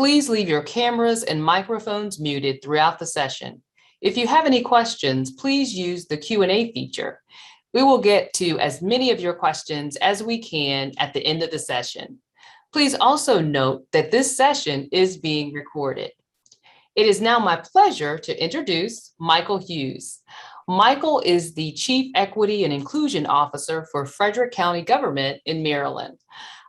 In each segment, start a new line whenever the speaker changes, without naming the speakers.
Please leave your cameras and microphones muted throughout the session. If you have any questions, please use the Q&A feature. We will get to as many of your questions as we can at the end of the session. Please also note that this session is being recorded. It is now my pleasure to introduce Michael Hughes. Michael is the Chief Equity and Inclusion Officer for Frederick County Government in Maryland.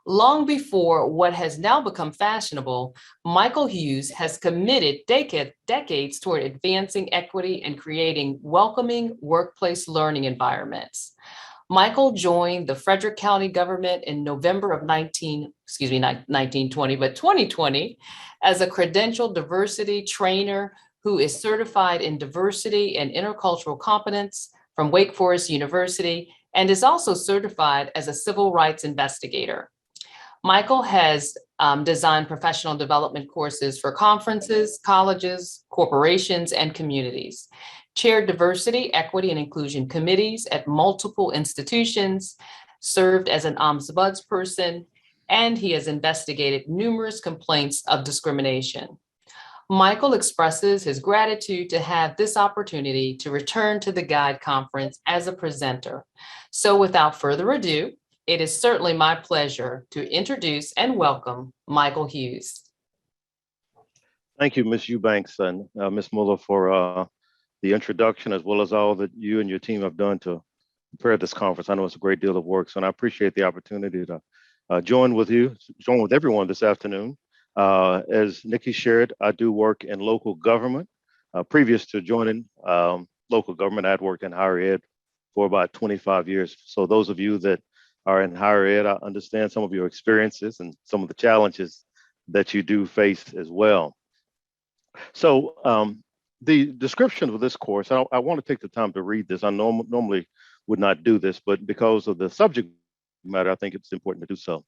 Long before what has now become fashionable, Michael Hughes has committed decades toward advancing equity and creating welcoming workplace learning environments. Michael joined the Frederick County government in November of 2020 as a credentialed diversity trainer who is certified in diversity and intercultural competence from Wake Forest University and is also certified as a civil rights investigator. Michael has designed professional development courses for conferences, colleges, corporations, and communities, chaired diversity, equity, and inclusion committees at multiple institutions, served as an ombudsperson, and he has investigated numerous complaints of discrimination. Michael expresses his gratitude to have this opportunity to return to the GUIDE conference as a presenter. So without further ado, it is certainly my pleasure to introduce and welcome Michael Hughes.
Thank you, Ms. Eubanks and Ms. Muller for the introduction, as well as all that you and your team have done to prepare this conference. I know it's a great deal of work, so I appreciate the opportunity to join with everyone this afternoon. As Nikki shared, I do work in local government. Previous to joining local government, I'd worked in higher ed for about 25 years. So those of you that are in higher ed, I understand some of your experiences and some of the challenges that you do face as well. So the description of this course, I want to take the time to read this. I normally would not do this, but because of the subject matter, I think it's important to do so.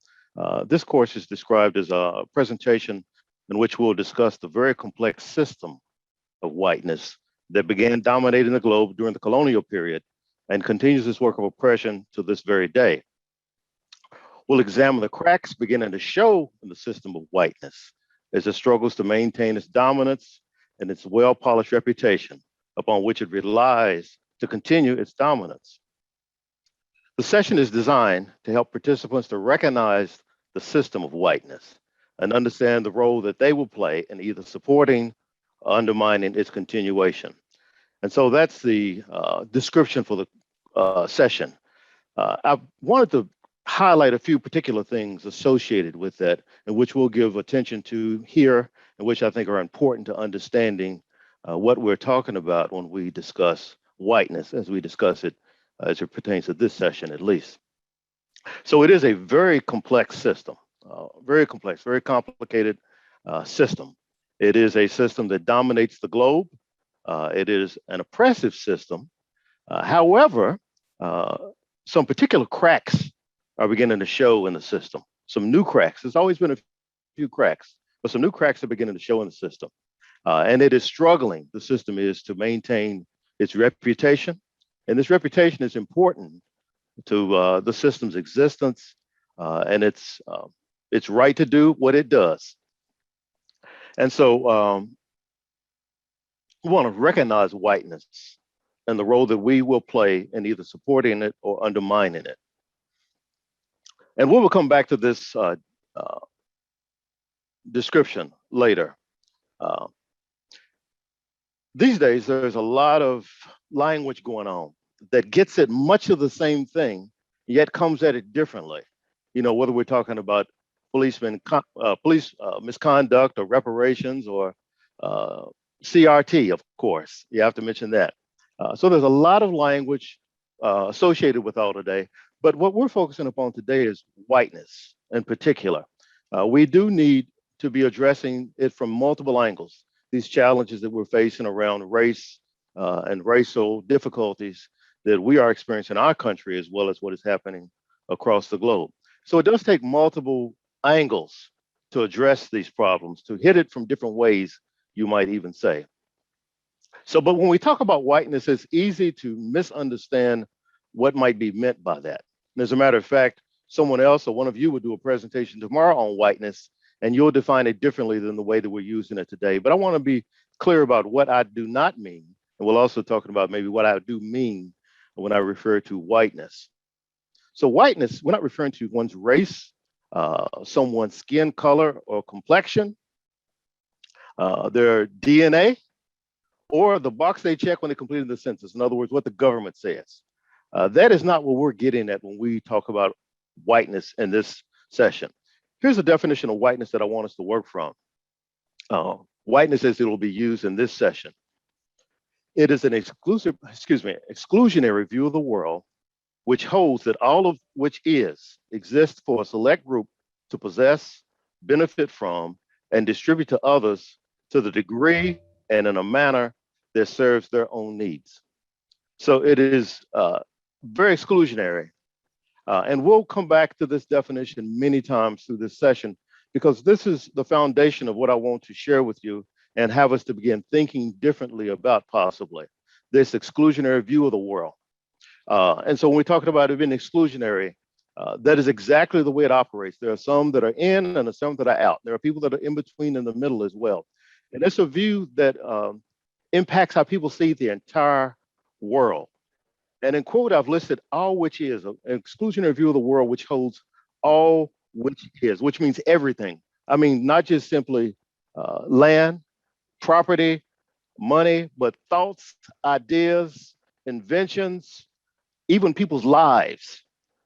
This course is described as a presentation in which we'll discuss the very complex system of whiteness that began dominating the globe during the colonial period and continues this work of oppression to this very day. We'll examine the cracks beginning to show in the system of whiteness as it struggles to maintain its dominance and its well-polished reputation upon which it relies to continue its dominance. The session is designed to help participants to recognize the system of whiteness and understand the role that they will play in either supporting or undermining its continuation. And so that's the description for the session. I wanted to highlight a few particular things associated with that, and which we'll give attention to here, and which I think are important to understanding what we're talking about when we discuss whiteness, as we discuss it as it pertains to this session at least. So it is a very complex system, very complex, very complicated system. It is a system that dominates the globe. It is an oppressive system. However, some particular cracks are beginning to show in the system. Some new cracks. There's always been a few cracks, but some new cracks are beginning to show in the system. And it is struggling, the system is, to maintain its reputation. And this reputation is important to the system's existence and its right to do what it does. And so we want to recognize whiteness and the role that we will play in either supporting it or undermining it. And we will come back to this description later. These days, there's a lot of language going on that gets at much of the same thing, yet comes at it differently. You know, whether we're talking about police misconduct or reparations or CRT, of course, you have to mention that. So there's a lot of language associated with all today. But what we're focusing upon today is whiteness in particular. We do need to be addressing it from multiple angles, these challenges that we're facing around race and racial difficulties that we are experiencing in our country, as well as what is happening across the globe. So it does take multiple angles to address these problems, to hit it from different ways, you might even say. So, but when we talk about whiteness, it's easy to misunderstand what might be meant by that. And as a matter of fact, someone else or one of you would do a presentation tomorrow on whiteness, and you'll define it differently than the way that we're using it today. But I want to be clear about what I do not mean. And we'll also talk about maybe what I do mean when I refer to whiteness. So whiteness, we're not referring to one's race, someone's skin color or complexion, their DNA, or the box they check when they completed the census. In other words, what the government says. That is not what we're getting at when we talk about whiteness in this session. Here's a definition of whiteness that I want us to work from. Whiteness as it will be used in this session. It is an exclusionary view of the world which holds that all of which exists for a select group to possess, benefit from, and distribute to others to the degree and in a manner that serves their own needs. So it is very exclusionary. And we'll come back to this definition many times through this session, because this is the foundation of what I want to share with you and have us to begin thinking differently about possibly this exclusionary view of the world. And so when we're talking about it being exclusionary, that is exactly the way it operates. There are some that are in and there are some that are out. There are people that are in between in the middle as well. And it's a view that impacts how people see the entire world. And in quote, I've listed all which is an exclusionary view of the world, which holds all which is, which means everything. I mean, not just simply land, property, money, but thoughts, ideas, inventions, even people's lives.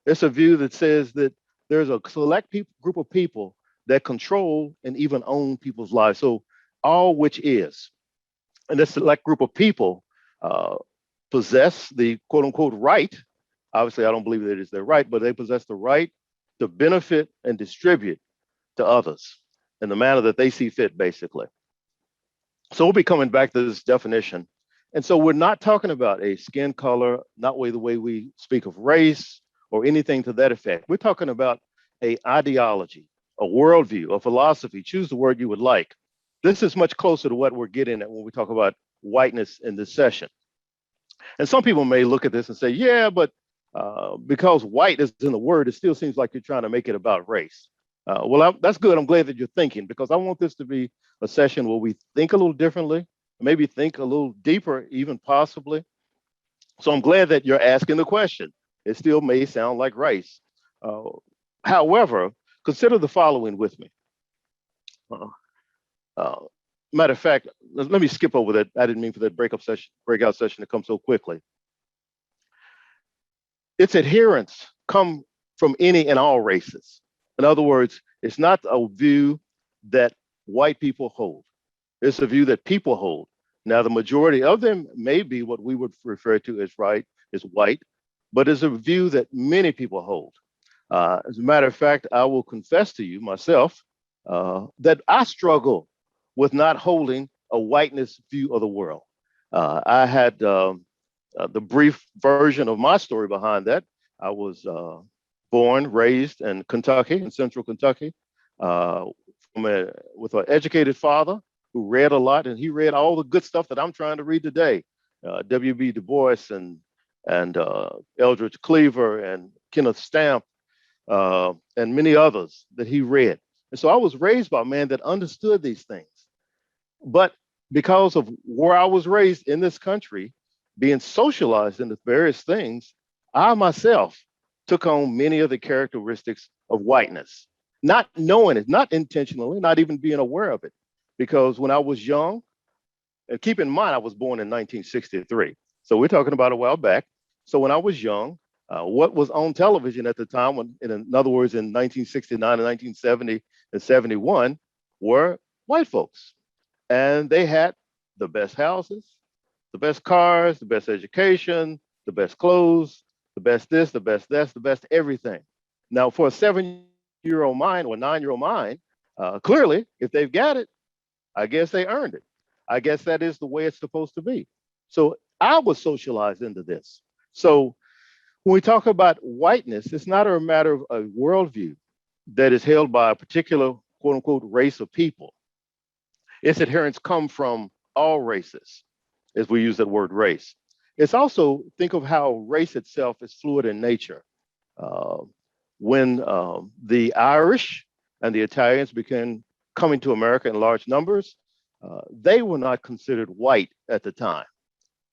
It's a view that says that there's a select group of people that control and even own people's lives. So all which is. And this select group of people possess the quote unquote right. Obviously, I don't believe that it is their right, but they possess the right to benefit and distribute to others in the manner that they see fit, basically. So we'll be coming back to this definition. And so we're not talking about a skin color, not the way we speak of race or anything to that effect. We're talking about an ideology, a worldview, a philosophy, choose the word you would like. This is much closer to what we're getting at when we talk about whiteness in this session. And some people may look at this and say, yeah, but because white is in the word, it still seems like you're trying to make it about race. That's good. I'm glad that you're thinking, because I want this to be a session where we think a little differently, maybe think a little deeper, even possibly. So I'm glad that you're asking the question. It still may sound like race. However, consider the following with me. Matter of fact, let me skip over that. I didn't mean for that breakout session to come so quickly. Its adherents come from any and all races. In other words, it's not a view that white people hold. It's a view that people hold. Now, the majority of them may be what we would refer to as white, but it's a view that many people hold. As a matter of fact, I will confess to you myself that I struggle with not holding a whiteness view of the world. I had the brief version of my story behind that. I was born, raised in Kentucky, in central Kentucky, with an educated father who read a lot, and he read all the good stuff that I'm trying to read today. W.B. Du Bois and Eldridge Cleaver and Kenneth Stamp and many others that he read. And so I was raised by a man that understood these things. But because of where I was raised in this country, being socialized into various things, I myself took on many of the characteristics of whiteness, not knowing it, not intentionally, not even being aware of it. Because when I was young, and keep in mind, I was born in 1963. So we're talking about a while back. So when I was young, what was on television at the time, in other words, in 1969 and 1970 and 71, were white folks. And they had the best houses, the best cars, the best education, the best clothes, the best this, the best that, the best everything. Now, for a 7-year-old mind or a 9-year-old mind, clearly, if they've got it, I guess they earned it. I guess that is the way it's supposed to be. So I was socialized into this. So when we talk about whiteness, it's not a matter of a worldview that is held by a particular quote unquote race of people. Its adherents come from all races, as we use that word race. It's also, think of how race itself is fluid in nature. When the Irish and the Italians began coming to America in large numbers, they were not considered white at the time.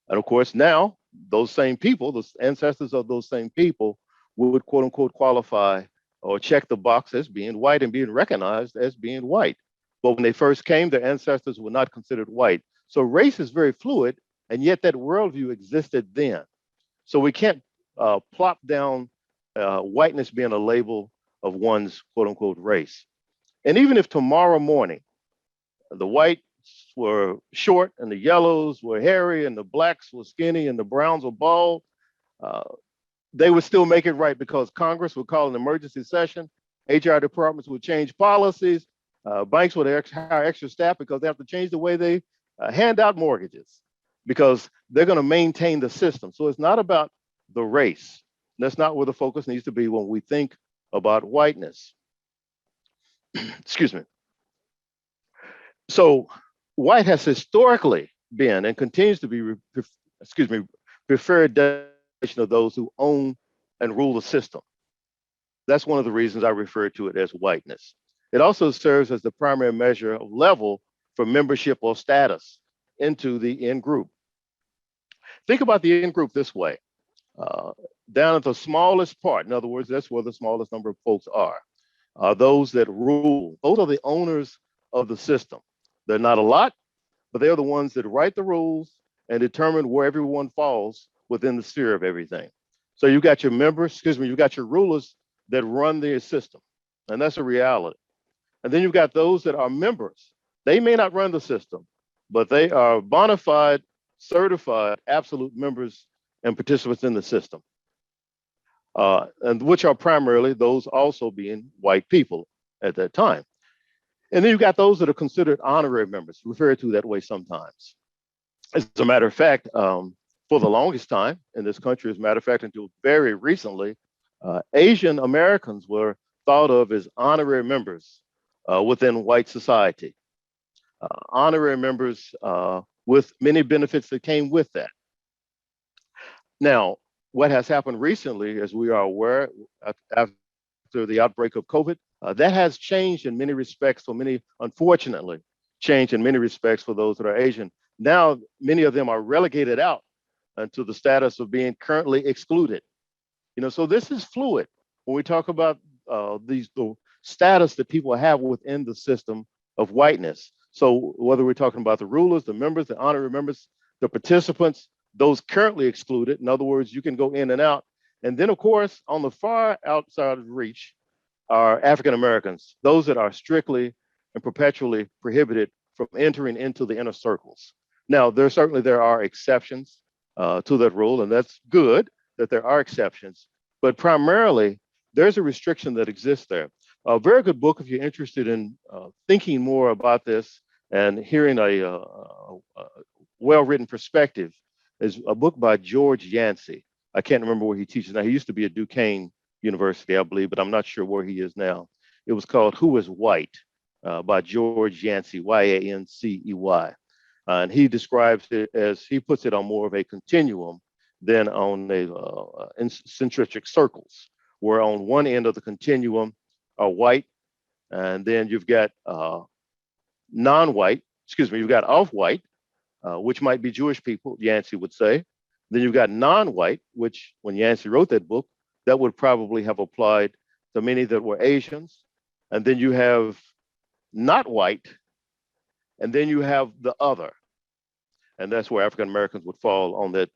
And of course, now those same people, the ancestors of those same people, would quote unquote qualify or check the box as being white and being recognized as being white. But when they first came, their ancestors were not considered white. So race is very fluid, and yet that worldview existed then. So we can't plop down whiteness being a label of one's quote unquote race. And even if tomorrow morning the whites were short and the yellows were hairy and the blacks were skinny and the browns were bald, uh, they would still make it right because Congress would call an emergency session, HR departments would change policies, banks would hire extra staff because they have to change the way they hand out mortgages because they're going to maintain the system. So it's not about the race. That's not where the focus needs to be when we think about whiteness. Excuse me. So white has historically been and continues to be, preferred definition of those who own and rule the system. That's one of the reasons I refer to it as whiteness. It also serves as the primary measure of level for membership or status into the in group. Think about the in group this way. Down at the smallest part, in other words, that's where the smallest number of folks are those that rule. Those are the owners of the system. They're not a lot, but they're the ones that write the rules and determine where everyone falls within the sphere of everything. So you've got your members, you've got your rulers that run the system, and that's a reality. And then you've got those that are members. They may not run the system, but they are bona fide, certified, absolute members and participants in the system, and which are primarily those also being white people at that time. And then you've got those that are considered honorary members, referred to that way sometimes. As a matter of fact, for the longest time in this country, as a matter of fact, until very recently, Asian Americans were thought of as honorary members within white society. Honorary members with many benefits that came with that. Now, what has happened recently, as we are aware, after the outbreak of COVID, that has changed in many respects, for many, unfortunately, changed in many respects for those that are Asian. Now, many of them are relegated out to the status of being currently excluded. So this is fluid when we talk about the status that people have within the system of whiteness. So whether we're talking about the rulers, the members, the honorary members, the participants, those currently excluded, in other words, you can go in and out. And then, of course, on the far outside of reach are African Americans, those that are strictly and perpetually prohibited from entering into the inner circles. Now, there are exceptions to that rule, and that's good that there are exceptions, but primarily there's a restriction that exists there. A very good book if you're interested in thinking more about this and hearing a well-written perspective is a book by George Yancey. I can't remember where he teaches now. He used to be at Duquesne University, I believe, but I'm not sure where he is now. It was called Who is White by George Yancey, Yancey. And he describes it as, he puts it on more of a continuum than on in centric circles, where on one end of the continuum are white, and then you've got non-white, you've got off-white, which might be Jewish people, Yancey would say. Then you've got non-white, which when Yancey wrote that book, that would probably have applied to many that were Asians. And then you have not white, and then you have the other. And that's where African Americans would fall on that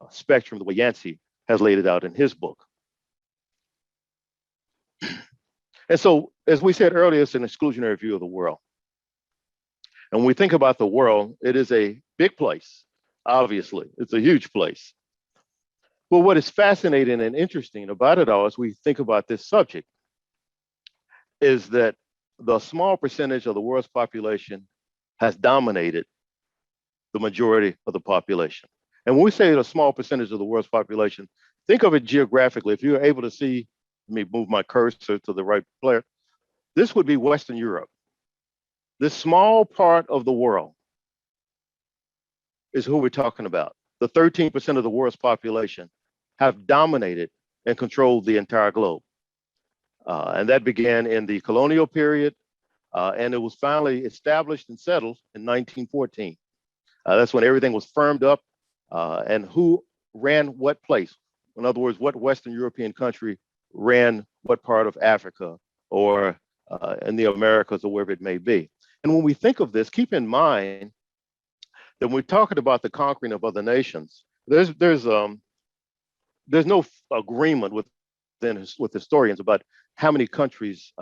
spectrum, the way Yancey has laid it out in his book. And so, as we said earlier, it's an exclusionary view of the world. And when we think about the world, it is a big place, obviously. It's a huge place. But what is fascinating and interesting about it all as we think about this subject is that the small percentage of the world's population has dominated the majority of the population. And when we say a small percentage of the world's population, think of it geographically. If you're able to see, let me move my cursor to the right place, this would be Western Europe. This small part of the world is who we're talking about. The 13% of the world's population have dominated and controlled the entire globe. And that began in the colonial period, and it was finally established and settled in 1914. That's when everything was firmed up, and who ran what place. In other words, what Western European country ran what part of Africa or in the Americas or wherever it may be. And when we think of this, keep in mind that when we're talking about the conquering of other nations, there's no agreement with historians about how many countries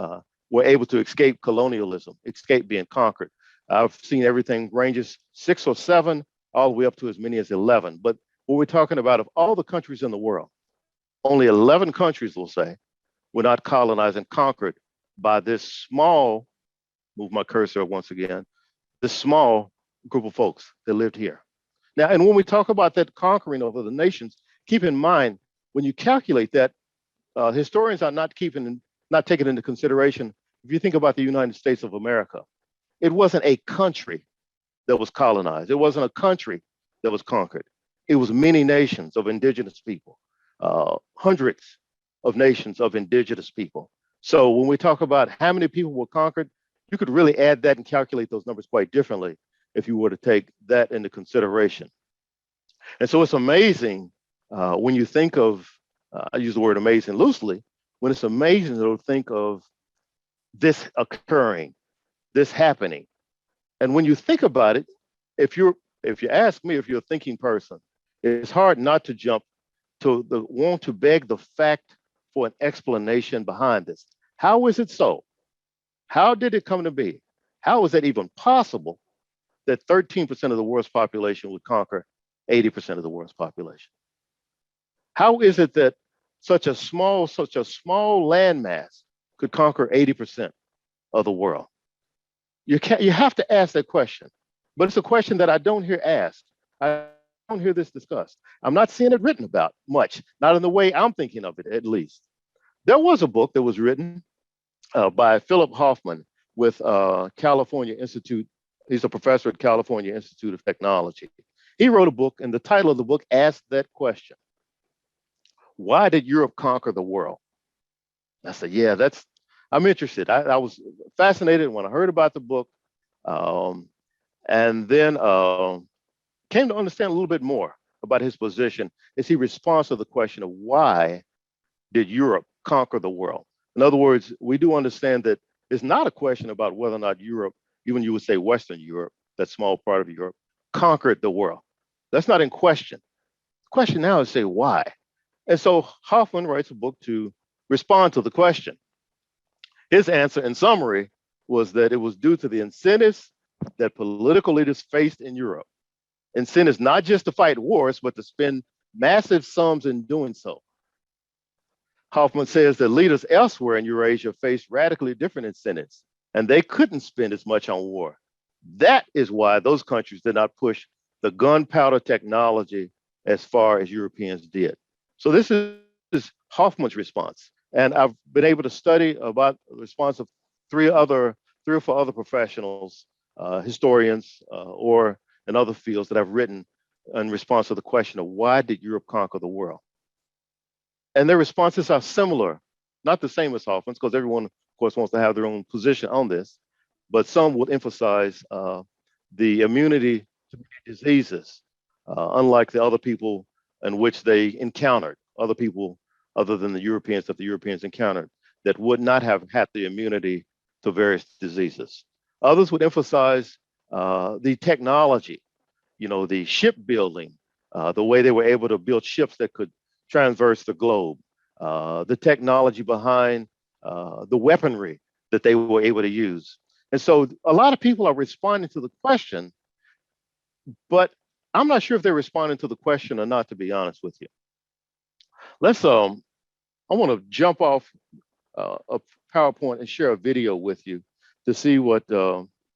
were able to escape colonialism, escape being conquered. I've seen everything ranges 6 or 7, all the way up to as many as 11. But what we're talking about, of all the countries in the world, only 11 countries, we'll say, were not colonized and conquered by this small, move my cursor once again, this small group of folks that lived here. Now, and when we talk about that conquering of other nations, keep in mind, when you calculate that, historians are not taking into consideration, if you think about the United States of America, it wasn't a country that was colonized. It wasn't a country that was conquered. It was many nations of indigenous people, hundreds of nations of indigenous people. So when we talk about how many people were conquered, you could really add that and calculate those numbers quite differently if you were to take that into consideration. And so it's amazing when you think of, I use the word amazing loosely, when it's amazing to think of this occurring, this happening. And when you think about it, if you ask me, if you're a thinking person, it's hard not to jump to the want to beg the fact for an explanation behind this. How is it so? How did it come to be? How is that even possible that 13% of the world's population would conquer 80% of the world's population? How is it that such a small landmass could conquer 80% of the world? You have to ask that question, but it's a question that I don't hear asked. I don't hear this discussed. I'm not seeing it written about much, not in the way I'm thinking of it, at least. There was a book that was written by Philip Hoffman with California Institute. He's a professor at California Institute of Technology. He wrote a book, and the title of the book asked that question: why did Europe conquer the world? I said, yeah, I'm interested. I was fascinated when I heard about the book, and then came to understand a little bit more about his position as he responds to the question of why did Europe conquer the world? In other words, we do understand that it's not a question about whether or not Europe, even you would say Western Europe, that small part of Europe, conquered the world. That's not in question. The question now is say why. And so Hoffman writes a book to respond to the question. His answer in summary was that it was due to the incentives that political leaders faced in Europe. Incentives not just to fight wars, but to spend massive sums in doing so. Hoffman says that leaders elsewhere in Eurasia faced radically different incentives, and they couldn't spend as much on war. That is why those countries did not push the gunpowder technology as far as Europeans did. So this is Hoffman's response. And I've been able to study about the response of three or four other professionals, historians, or in other fields that I've written in response to the question of why did Europe conquer the world? And their responses are similar, not the same as Hoffman's, because everyone, of course, wants to have their own position on this, but some would emphasize the immunity to diseases, unlike the other people in which they encountered, other people other than the Europeans that the Europeans encountered that would not have had the immunity to various diseases. Others would emphasize the technology, the shipbuilding, the way they were able to build ships that could traverse the globe, the technology behind the weaponry that they were able to use. And so a lot of people are responding to the question, but I'm not sure if they're responding to the question or not, to be honest with you. I want to jump off a PowerPoint and share a video with you to see what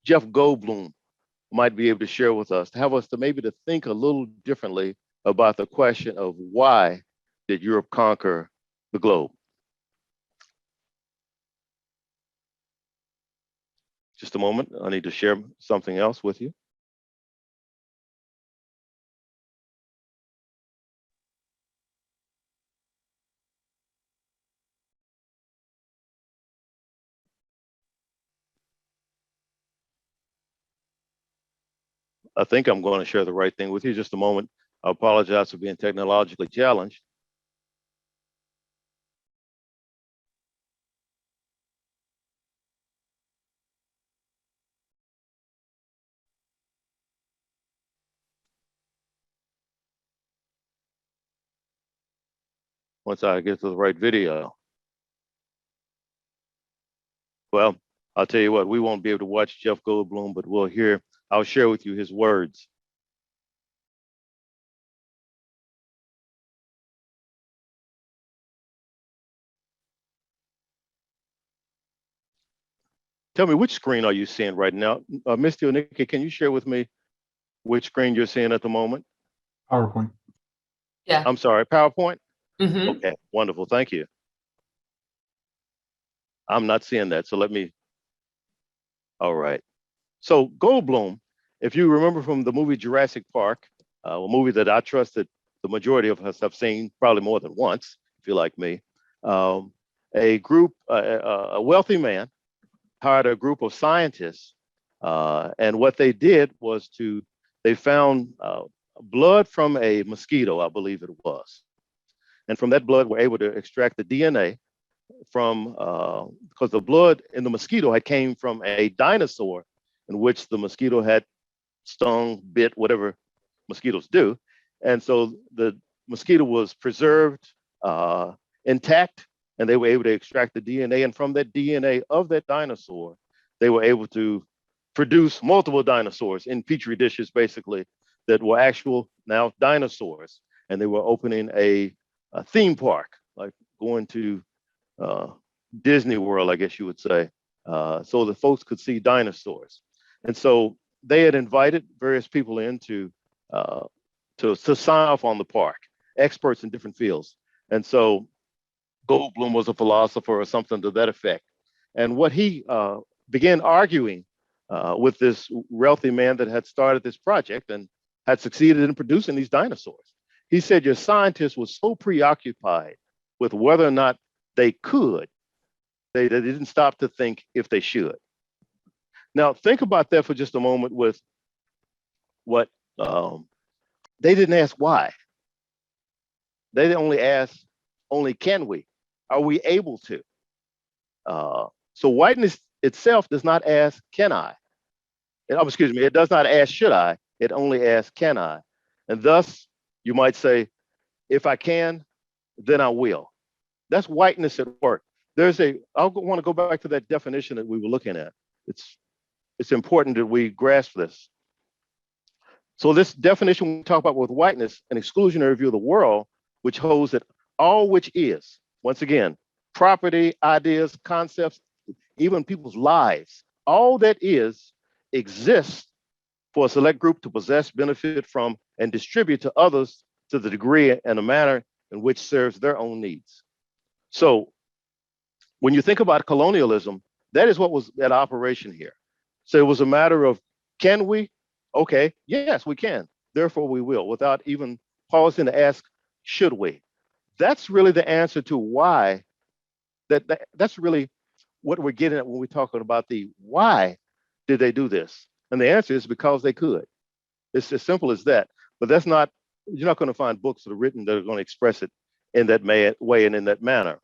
Jeff Goldblum might be able to share with us, to have us to maybe to think a little differently about the question of why did Europe conquer the globe? Just a moment, I need to share something else with you. I think I'm going to share the right thing with you. Just a moment. I apologize for being technologically challenged. Once I get to the right video. Well, I'll tell you what, we won't be able to watch Jeff Goldblum, but I'll share with you his words. Tell me, which screen are you seeing right now? Misty or Nikki, can you share with me which screen you're seeing at the moment?
PowerPoint.
Yeah.
I'm sorry, PowerPoint?
Mhm.
Okay, wonderful, thank you. I'm not seeing that, so all right. So Goldblum, if you remember from the movie Jurassic Park, a movie that I trust that the majority of us have seen probably more than once, if you're like me, a wealthy man hired a group of scientists, and what they did was they found blood from a mosquito, I believe it was, and from that blood were able to extract the DNA from because the blood in the mosquito had came from a dinosaur in which the mosquito had stung, bit, whatever mosquitoes do. And so the mosquito was preserved intact, and they were able to extract the DNA. And from that DNA of that dinosaur, they were able to produce multiple dinosaurs in petri dishes, basically, that were actual now dinosaurs. And they were opening a theme park, like going to uh, Disney World, I guess you would say, so that folks could see dinosaurs. And so they had invited various people in uh, to sign off on the park, experts in different fields. And so Goldblum was a philosopher or something to that effect. And what he began arguing with this wealthy man that had started this project and had succeeded in producing these dinosaurs. He said, your scientists were so preoccupied with whether or not they could, they didn't stop to think if they should. Now, think about that for just a moment with what they didn't ask why. They only asked, only can we? Are we able to? So whiteness itself does not ask, can I? Excuse me, it does not ask, should I? It only asks, can I? And thus, you might say, if I can, then I will. That's whiteness at work. I want to go back to that definition that we were looking at. It's important that we grasp this. So this definition we talk about with whiteness, an exclusionary view of the world, which holds that all which is, once again, property, ideas, concepts, even people's lives, all that is exists for a select group to possess, benefit from, and distribute to others to the degree and a manner in which serves their own needs. So when you think about colonialism, that is what was at operation here. So it was a matter of, can we? Okay, yes, we can. Therefore, we will, without even pausing to ask, should we? That's really the answer to why. That's really what we're getting at when we're talking about the why did they do this? And the answer is because they could. It's as simple as that. But that's not, you're not going to find books that are written that are going to express it in that way and in that manner.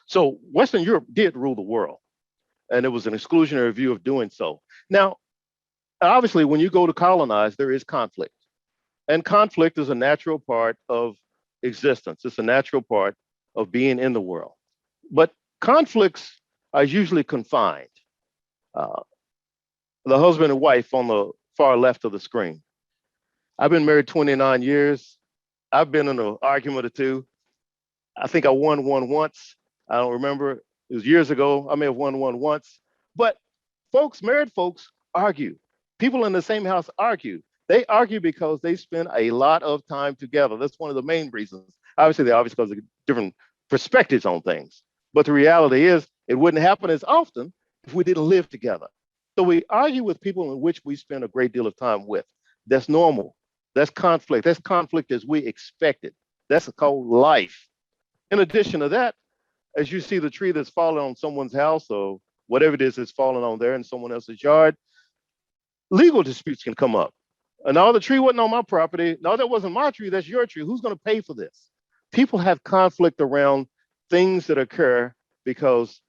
So Western Europe did rule the world, and it was an exclusionary view of doing so. Now, obviously, when you go to colonize, there is conflict. And conflict is a natural part of existence. It's a natural part of being in the world. But conflicts are usually confined. Uh, the husband and wife on the far left of the screen. I've been married 29 years. I've been in an argument or two. I think I won one once. I don't remember. It was years ago. I may have won one once. But married folks argue. People in the same house argue. They argue because they spend a lot of time together. That's one of the main reasons. Obviously, they're obviously because of different perspectives on things. But the reality is, it wouldn't happen as often if we didn't live together. So we argue with people in which we spend a great deal of time with. That's normal. That's conflict. That's conflict as we expect it. That's called life. In addition to that, as you see the tree that's falling on someone's house or whatever it is that's falling on there in someone else's yard, Legal disputes can come up. No, the tree wasn't on my property. No, that wasn't my tree. That's your tree. Who's going to pay for this? People have conflict around things that occur because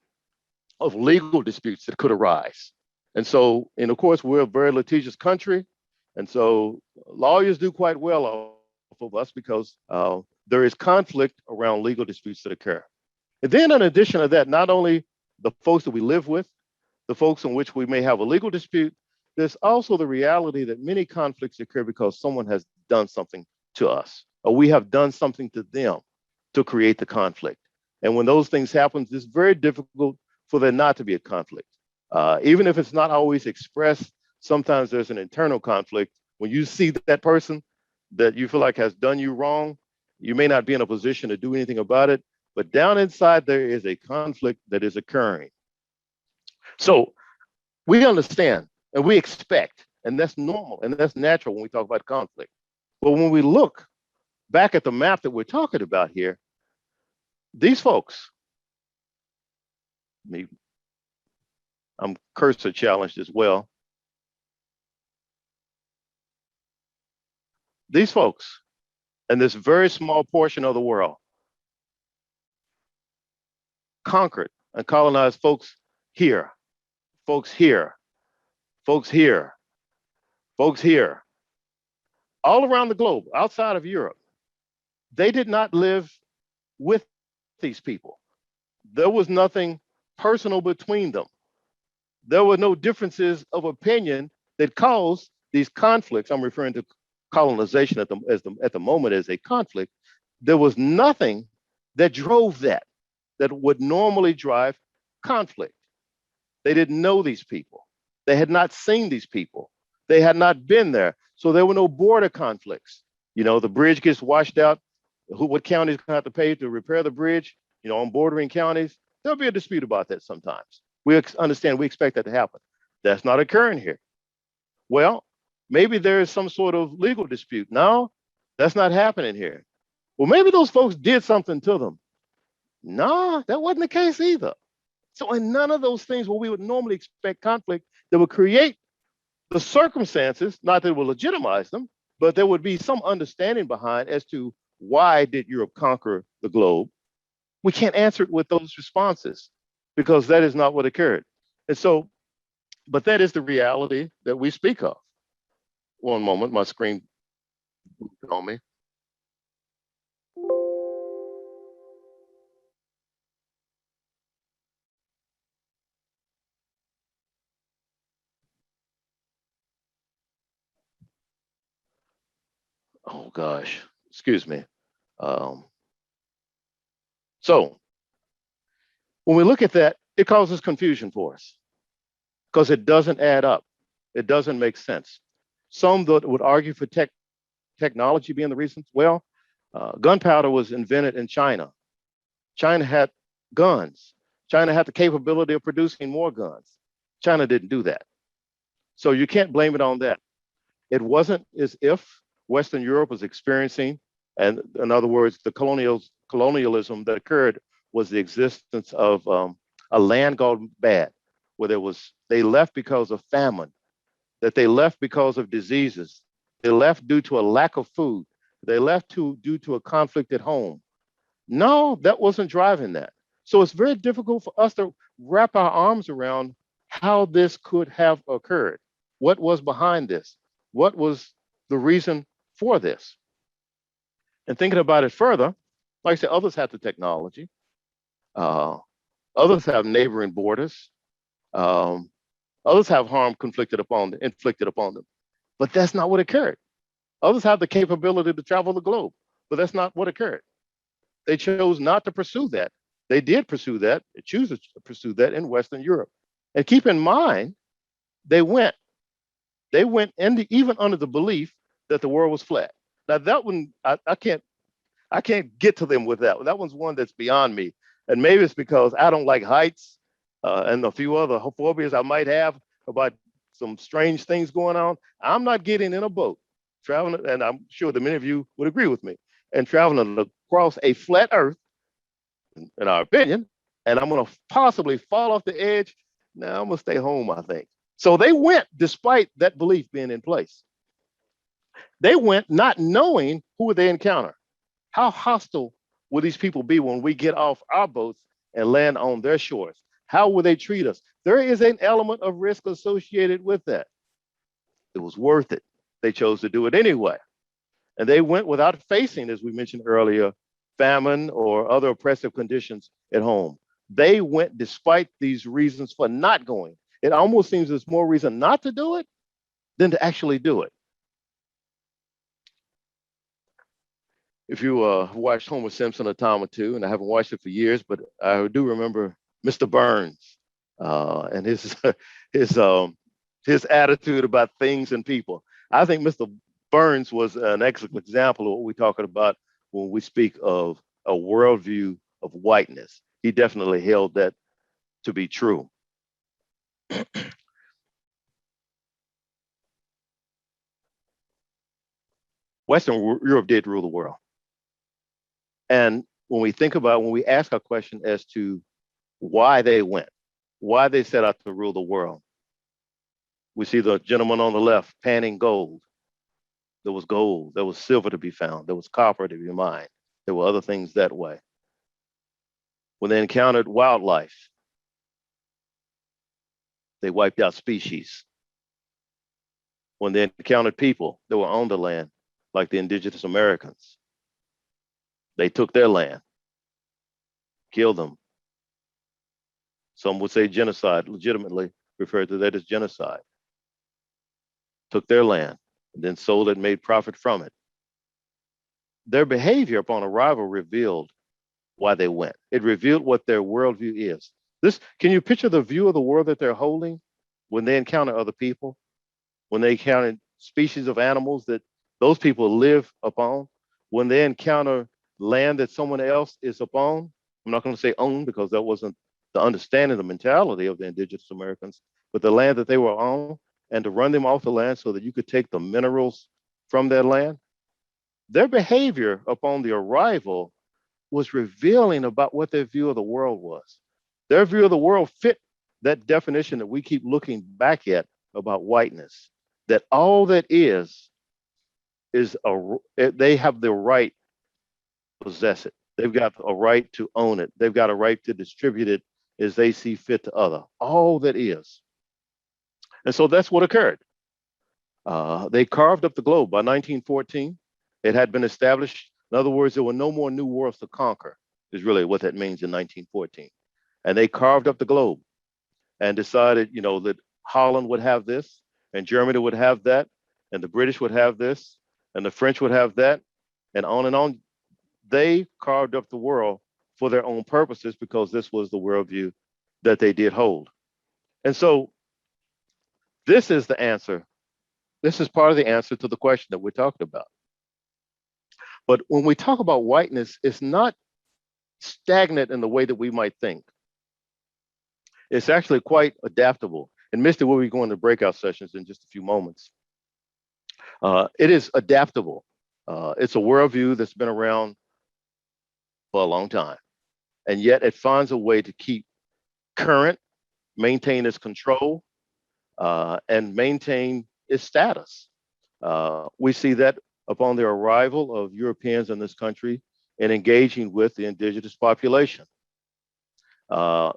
of legal disputes that could arise. And so, and of course, we're a very litigious country. And so lawyers do quite well off of us because there is conflict around legal disputes that occur. And then in addition to that, not only the folks that we live with, the folks in which we may have a legal dispute, there's also the reality that many conflicts occur because someone has done something to us, or we have done something to them to create the conflict. And when those things happen, it's very difficult for there not to be a conflict. Even if it's not always expressed, sometimes there's an internal conflict. When you see that person that you feel like has done you wrong, you may not be in a position to do anything about it, but down inside there is a conflict that is occurring. So we understand and we expect, and that's normal and that's natural when we talk about conflict. But when we look back at the map that we're talking about here, these folks, me, I'm cursor challenged as well. These folks in this very small portion of the world conquered and colonized folks here, folks here, folks here, folks here, all around the globe, outside of Europe. They did not live with these people. There was nothing personal between them. There were no differences of opinion that caused these conflicts. I'm referring to colonization at the moment as a conflict. There was nothing that drove that would normally drive conflict. They didn't know these people. They had not seen these people. They had not been there. So there were no border conflicts. You know, the bridge gets washed out. What county is going to have to pay to repair the bridge? You know, on bordering counties, there'll be a dispute about that sometimes. We understand, we expect that to happen. That's not occurring here. Well, maybe there is some sort of legal dispute. No, that's not happening here. Well, maybe those folks did something to them. No, that wasn't the case either. So in none of those things where we would normally expect conflict that would create the circumstances, not that it will legitimize them, but there would be some understanding behind as to why did Europe conquer the globe. We can't answer it with those responses because that is not what occurred. And so, but that is the reality that we speak of. One moment, my screen on me. Oh gosh, excuse me. Um, so when we look at that, it causes confusion for us because it doesn't add up. It doesn't make sense. Some that would argue for technology being the reasons. Well, gunpowder was invented in China. China had guns. China had the capability of producing more guns. China didn't do that. So you can't blame it on that. It wasn't as if Western Europe was experiencing, and in other words, the colonialism that occurred was the existence of a land gone bad, where they left because of famine, that they left because of diseases, they left due to a lack of food, they left due to a conflict at home. No, that wasn't driving that. So it's very difficult for us to wrap our arms around how this could have occurred. What was behind this? What was the reason for this? And thinking about it further, like I said, others have the technology, uh, others have neighboring borders, um, others have harm inflicted upon them. But that's not what occurred. Others have the capability to travel the globe, but that's not what occurred. They chose not to pursue that. They did pursue that, they choose to pursue that in Western Europe. And keep in mind, they went even under the belief that the world was flat. Now that one, I can't get to them with that. That one's one that's beyond me. And maybe it's because I don't like heights and a few other phobias I might have about some strange things going on. I'm not getting in a boat traveling, and I'm sure that many of you would agree with me, and traveling across a flat earth, in our opinion, and I'm going to possibly fall off the edge. Now I'm going to stay home, I think. So they went despite that belief being in place. They went not knowing who would they encounter. How hostile will these people be when we get off our boats and land on their shores? How will they treat us? There is an element of risk associated with that. It was worth it. They chose to do it anyway. And they went without facing, as we mentioned earlier, famine or other oppressive conditions at home. They went despite these reasons for not going. It almost seems there's more reason not to do it than to actually do it. If you watched Homer Simpson a time or two, and I haven't watched it for years, but I do remember Mr. Burns and his his attitude about things and people. I think Mr. Burns was an excellent example of what we're talking about when we speak of a worldview of whiteness. He definitely held that to be true. Western Europe did rule the world. And when we think about, when we ask our question as to why they went, why they set out to rule the world, we see the gentleman on the left panning gold. There was gold, there was silver to be found, there was copper to be mined, there were other things that way. When they encountered wildlife, they wiped out species. When they encountered people that were on the land, like the indigenous Americans, they took their land, killed them. Some would say genocide, legitimately referred to that as genocide. Took their land and then sold it, made profit from it. Their behavior upon arrival revealed why they went. It revealed what their worldview is. Can you picture the view of the world that they're holding when they encounter other people, when they encounter species of animals that those people live upon, when they encounter land that someone else is upon? I'm not going to say own because that wasn't the understanding, the mentality of the indigenous Americans, but the land that they were on, and to run them off the land so that you could take the minerals from that land. Their behavior upon the arrival was revealing about what their view of the world was. Their view of the world fit that definition that we keep looking back at about whiteness, that all that is they have the right to possess it. They've got a right to own it. They've got a right to distribute it as they see fit to other. All that is. And so that's what occurred. They carved up the globe by 1914. It had been established. In other words, there were no more new worlds to conquer, is really what that means in 1914. And they carved up the globe and decided, that Holland would have this, and Germany would have that, and the British would have this, and the French would have that, and on and on. They carved up the world for their own purposes because this was the worldview that they did hold. And so this is the answer. This is part of the answer to the question that we're talking about. But when we talk about whiteness, it's not stagnant in the way that we might think. It's actually quite adaptable. And Misty, we'll be going to breakout sessions in just a few moments. It is adaptable. It's a worldview that's been around for a long time. And yet it finds a way to keep current, maintain its control, and maintain its status. We see that upon the arrival of Europeans in this country and engaging with the indigenous population. A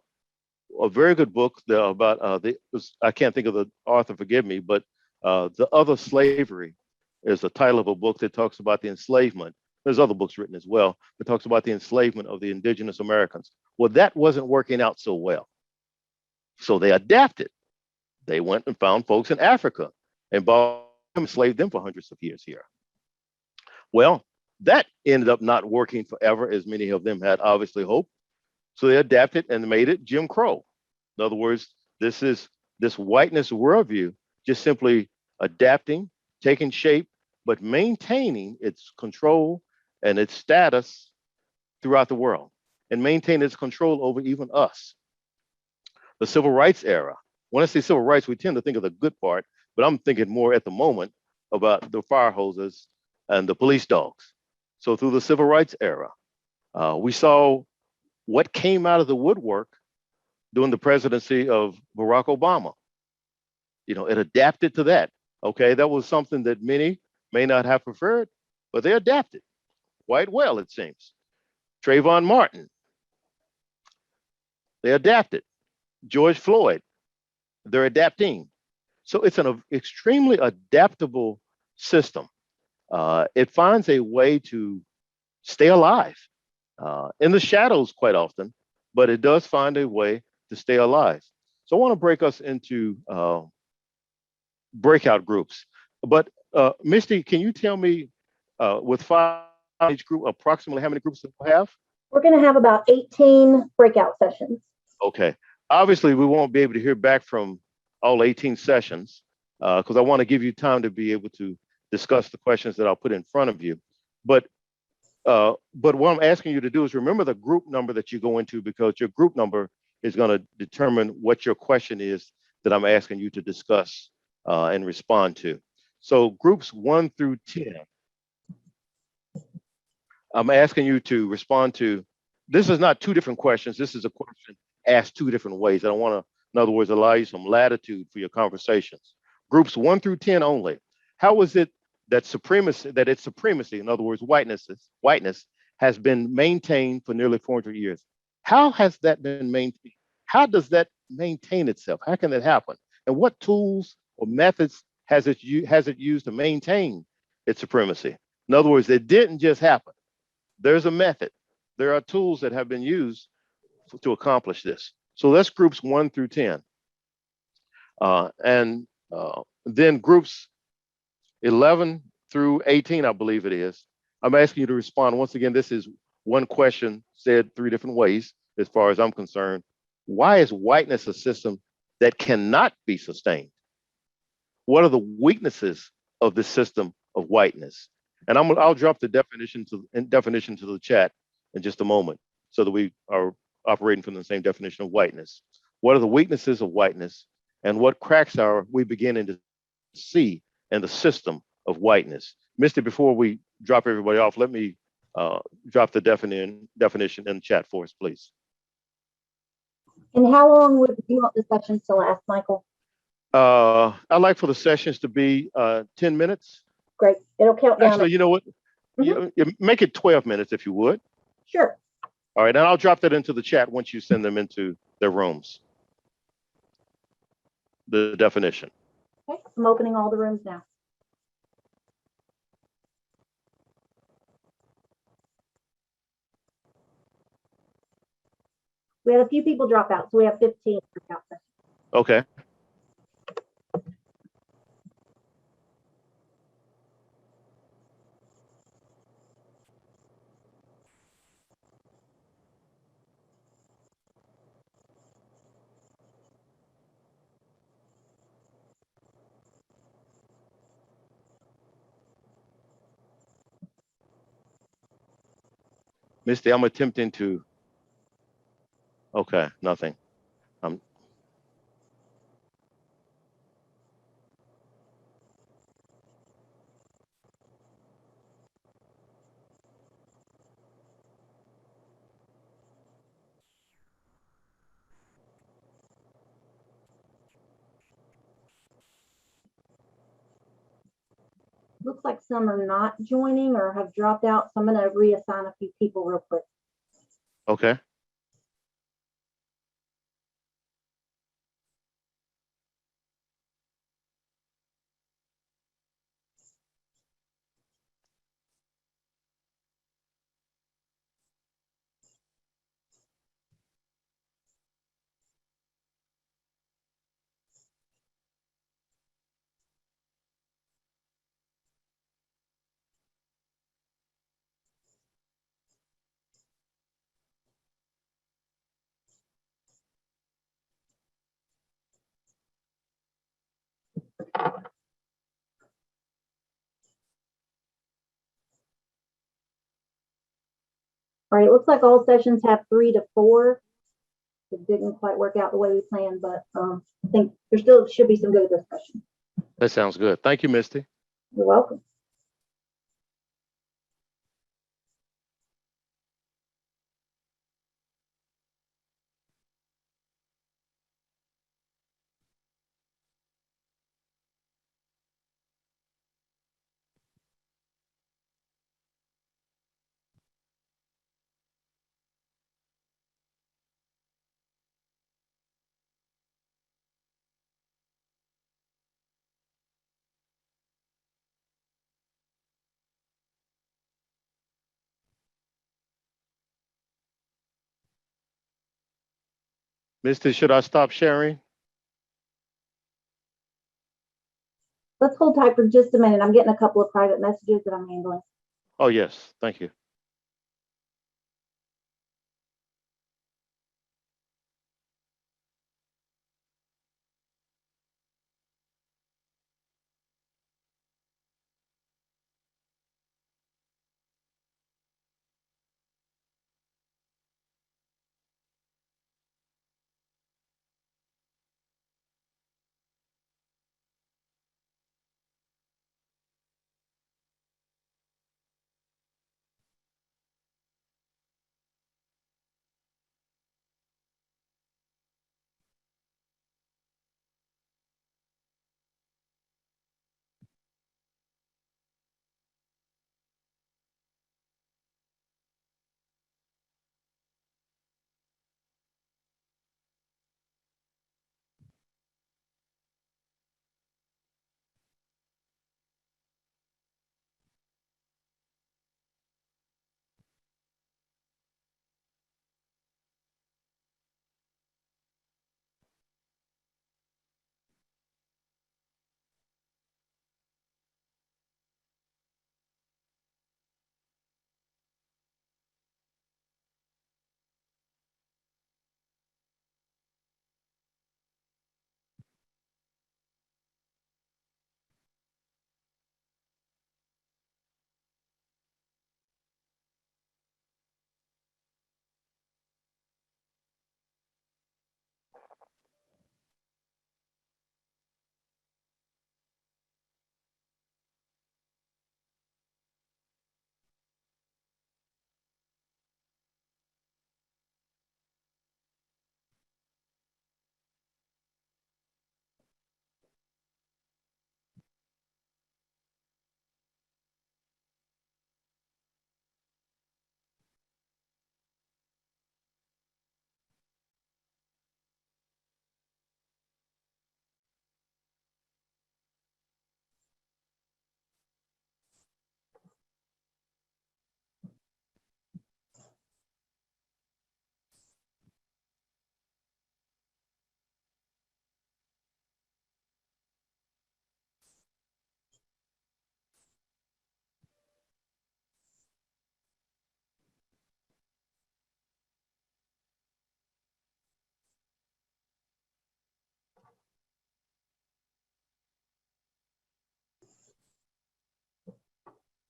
very good book about I can't think of the author, forgive me, but The Other Slavery is the title of a book that talks about the enslavement. There's other books written as well that talks about the enslavement of the indigenous Americans. Well, that wasn't working out so well. So they adapted. They went and found folks in Africa and bought them, enslaved them for hundreds of years here. Well, that ended up not working forever, as many of them had obviously hoped. So they adapted and made it Jim Crow. In other words, this whiteness worldview just simply adapting, taking shape, but maintaining its control and its status throughout the world, and maintain its control over even us. The civil rights era. When I say civil rights, we tend to think of the good part, but I'm thinking more at the moment about the fire hoses and the police dogs. So through the civil rights era, we saw what came out of the woodwork during the presidency of Barack Obama. it adapted to that. Okay, that was something that many may not have preferred, but they adapted quite well, it seems. Trayvon Martin, they adapted. George Floyd, they're adapting. So it's an extremely adaptable system. It finds a way to stay alive in the shadows quite often, but it does find a way to stay alive. So I want to break us into breakout groups. But Misty, can you tell me with five each group, approximately how many groups do we have?
We're going to have about 18 breakout sessions.
Okay. Obviously, we won't be able to hear back from all 18 sessions because I want to give you time to be able to discuss the questions that I'll put in front of you. But what I'm asking you to do is remember the group number that you go into, because your group number is going to determine what your question is that I'm asking you to discuss and respond to. So groups 1 through 10, I'm asking you to respond to. This is not two different questions. This is a question asked two different ways. I want to, in other words, allow you some latitude for your conversations. Groups 1 through 10 only. How is it that its supremacy, in other words, whiteness, has been maintained for nearly 400 years? How has that been maintained? How does that maintain itself? How can that happen? And what tools or methods has it used to maintain its supremacy? In other words, it didn't just happen. There's a method. There are tools that have been used to accomplish this. So that's groups 1 through 10. And then groups 11 through 18, I believe it is. I'm asking you to respond. Once again, this is one question said three different ways, as far as I'm concerned. Why is whiteness a system that cannot be sustained? What are the weaknesses of the system of whiteness? And I'll drop the definition to the chat in just a moment, so that we are operating from the same definition of whiteness. What are the weaknesses of whiteness, and what cracks are we beginning to see in the system of whiteness? Misty, before we drop everybody off, let me drop the definition in the chat for us, please.
And how long would you want the sessions to last, Michael?
I'd like for the sessions to be 10 minutes.
Great. It'll count down.
Actually, you know what? You make it 12 minutes if you would.
Sure.
All right, and I'll drop that into the chat once you send them into their rooms. The definition.
Okay. I'm opening all the rooms now. We had a few people drop out, so we have 15 breakout sessions.
Okay. Misty, I'm attempting to. Okay, nothing.
Looks like some are not joining or have dropped out, so I'm going to reassign a few people real quick.
Okay.
All right, it looks like all sessions have 3 to 4. It didn't quite work out the way we planned, but I think there still should be some good discussion.
That sounds good. Thank you, Misty.
You're welcome.
Misty, should I stop sharing?
Let's hold tight for just a minute. I'm getting a couple of private messages that I'm handling.
Oh, yes, thank you.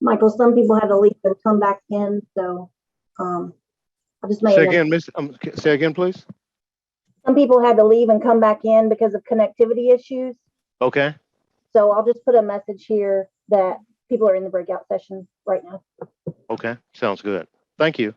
Michael, some people had to leave and come back in, so I just made
Say
an
again, say again, please.
Some people had to leave and come back in because of connectivity issues.
Okay,
So I'll just put a message here that people are in the breakout session right now.
okay, sounds good. Thank you.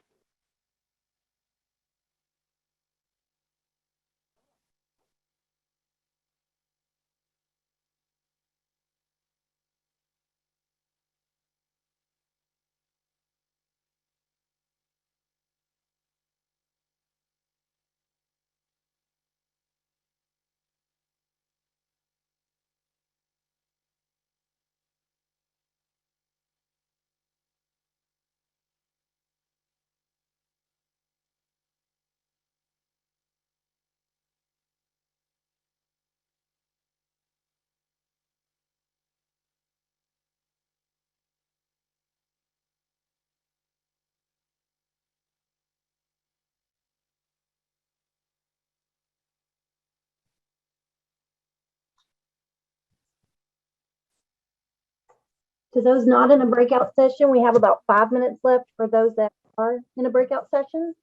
To those not in a breakout session, we have about 5 minutes left for those that are in a breakout session.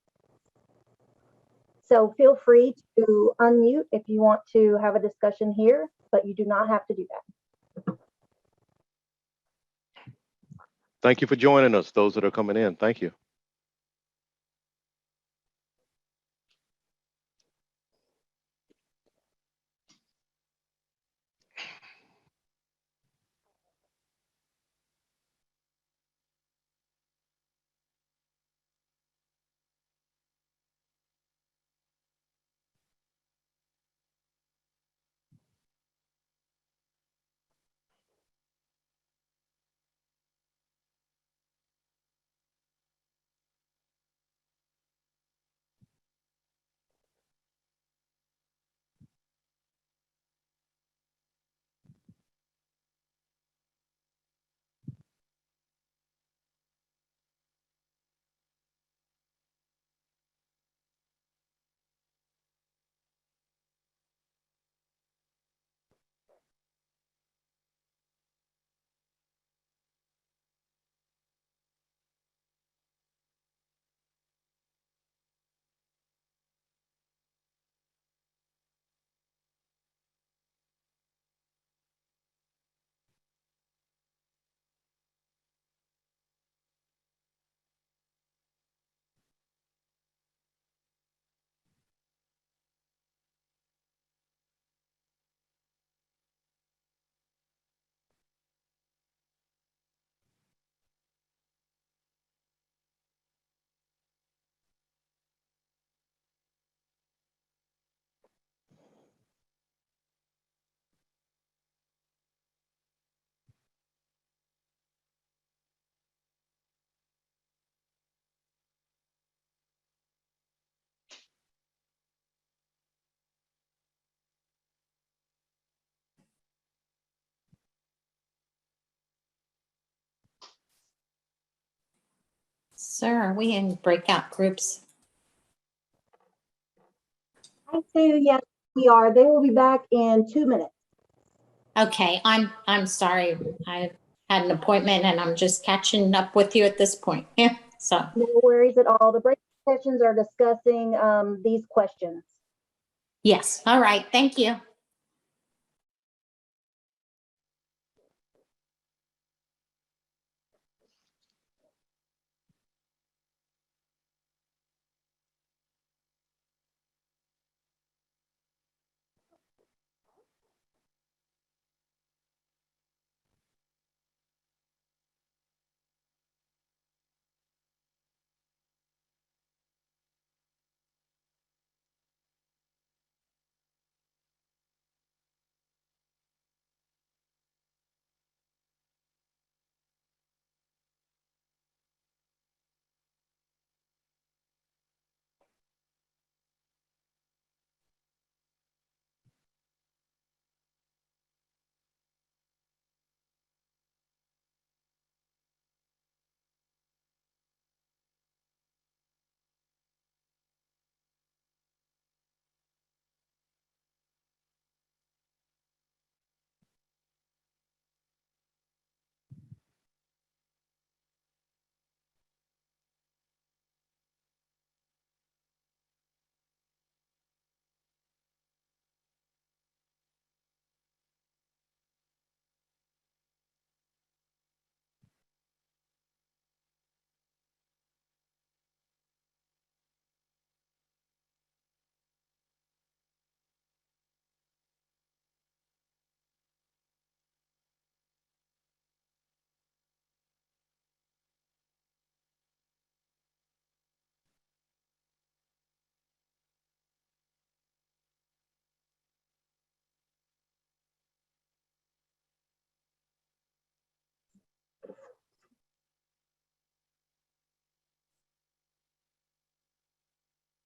So feel free to unmute if you want to have a discussion here, but you do not have to do that.
Thank you for joining us, those that are coming in. Thank you.
sir. Are we in breakout groups?
I do, yes, we are. They will be back in 2 minutes.
Okay, I'm sorry. I had an appointment and I'm just catching up with you at this point. Yeah, so,
No worries at all. The break sessions are discussing these questions.
yes. All right. Thank you.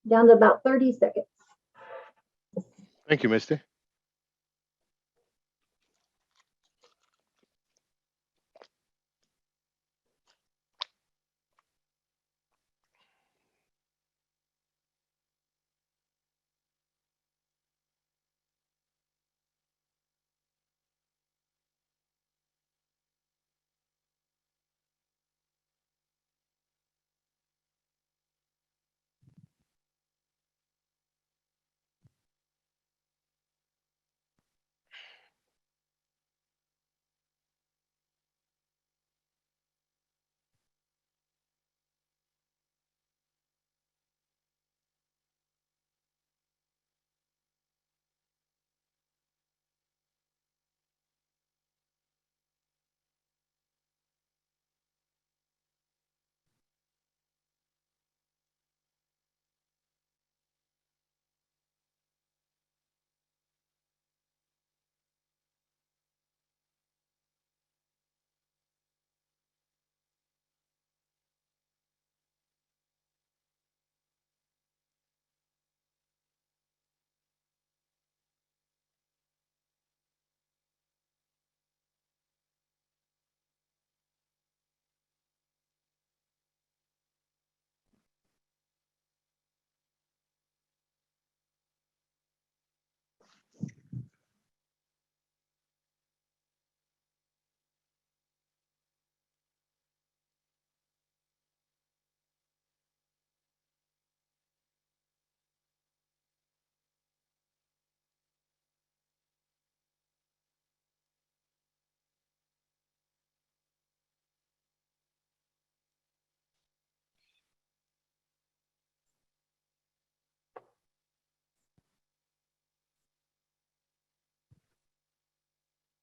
Down to about 30 seconds.
Thank you, Misty.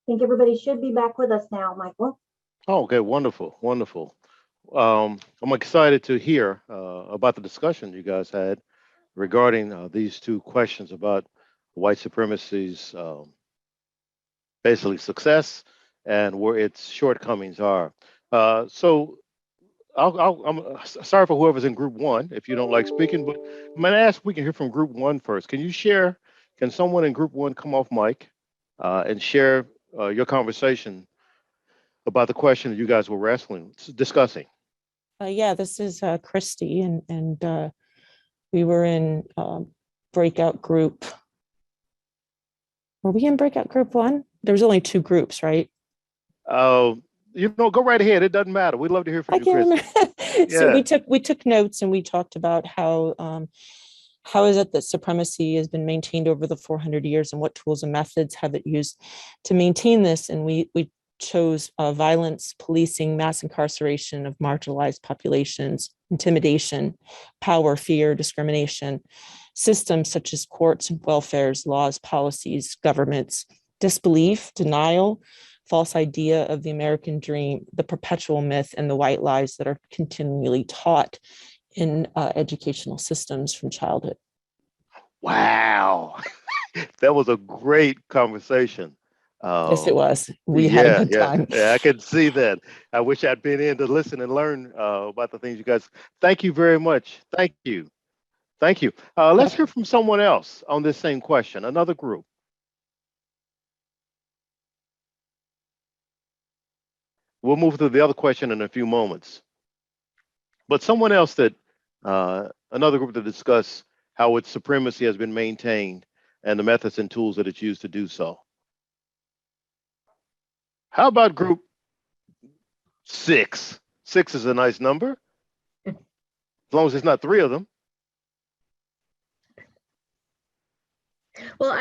I think everybody should be back with us now, Michael.
Oh, okay, wonderful, wonderful. I'm excited to hear about the discussion you guys had regarding these two questions about white supremacy's basically success and where its shortcomings are. So I'm sorry for whoever's in group one if you don't like speaking, but I'm going to ask if we can hear from group one first. Can someone in group one come off mic and share your conversation about the question that you guys were discussing?
Yeah, this is Christy, and we were in breakout group. Were we in breakout group 1? There was only 2 groups, right?
Go right ahead. It doesn't matter. We'd love to hear from
I
you,
can't
Christy.
remember. So
Yeah.
we took notes and we talked about how is it that supremacy has been maintained over the 400 years, and what tools and methods have it used to maintain this? And we chose violence, policing, mass incarceration of marginalized populations, intimidation, power, fear, discrimination, systems such as courts, welfares, laws, policies, governments, disbelief, denial, false idea of the American dream, the perpetual myth, and the white lies that are continually taught in educational systems from childhood.
Wow. That was a great conversation.
Yes, it was. We had a good time.
Yeah, I can see that. I wish I'd been in to listen and learn about the things you guys. Thank you very much. Thank you. Thank you. Let's hear from someone else on this same question, another group. We'll move to the other question in a few moments. But someone else another group to discuss how its supremacy has been maintained and the methods and tools that it's used to do so. How about group 6? 6 is a nice number, as long as it's not 3 of them.
Well,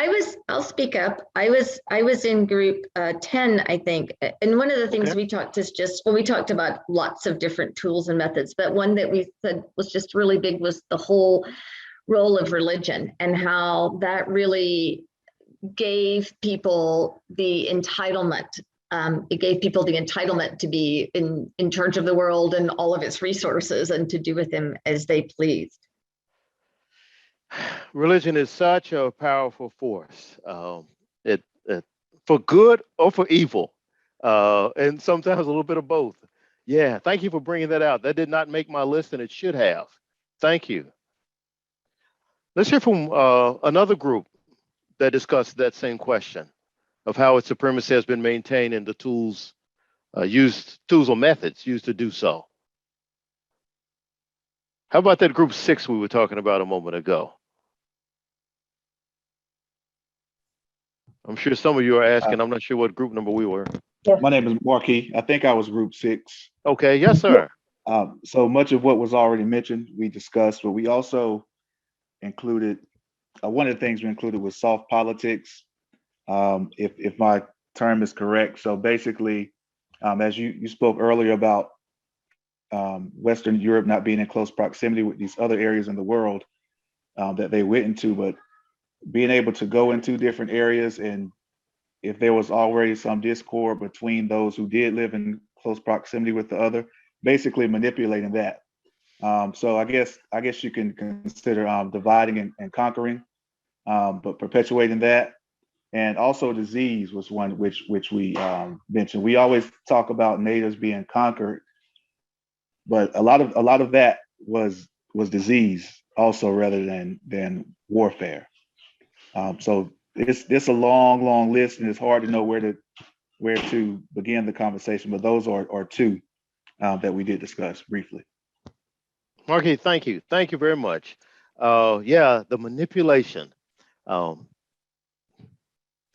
I'll speak up. I was in group 10, I think. And one of the things we talked is we talked about lots of different tools and methods, but one that we said was just really big was the whole role of religion, and how that really gave people the entitlement. It gave people the entitlement to be in charge of the world and all of its resources, and to do with them as they pleased.
Religion is such a powerful force, it for good or for evil, and sometimes a little bit of both. Yeah, thank you for bringing that out. That did not make my list, and it should have. Thank you. Let's hear from another group that discussed that same question of how its supremacy has been maintained and the tools or methods used to do so. How about that group 6 we were talking about a moment ago? I'm sure some of you are asking. I'm not sure what group number we were.
My name is Marquis. I think I was group 6.
Okay, yes, sir.
So much of what was already mentioned, we discussed, but we also included, one of the things we included was soft politics, if my term is correct. So basically, as you spoke earlier about Western Europe not being in close proximity with these other areas in the world that they went into, but being able to go into different areas, and if there was already some discord between those who did live in close proximity with the other, basically manipulating that. So I guess you can consider dividing and conquering, but perpetuating that. And also disease was one which we mentioned. We always talk about natives being conquered, but a lot of that was disease also, rather than warfare. So it's a long list, and it's hard to know where to begin the conversation. But those are 2 that we did discuss briefly.
Marquis, thank you. Thank you very much. Yeah, the manipulation.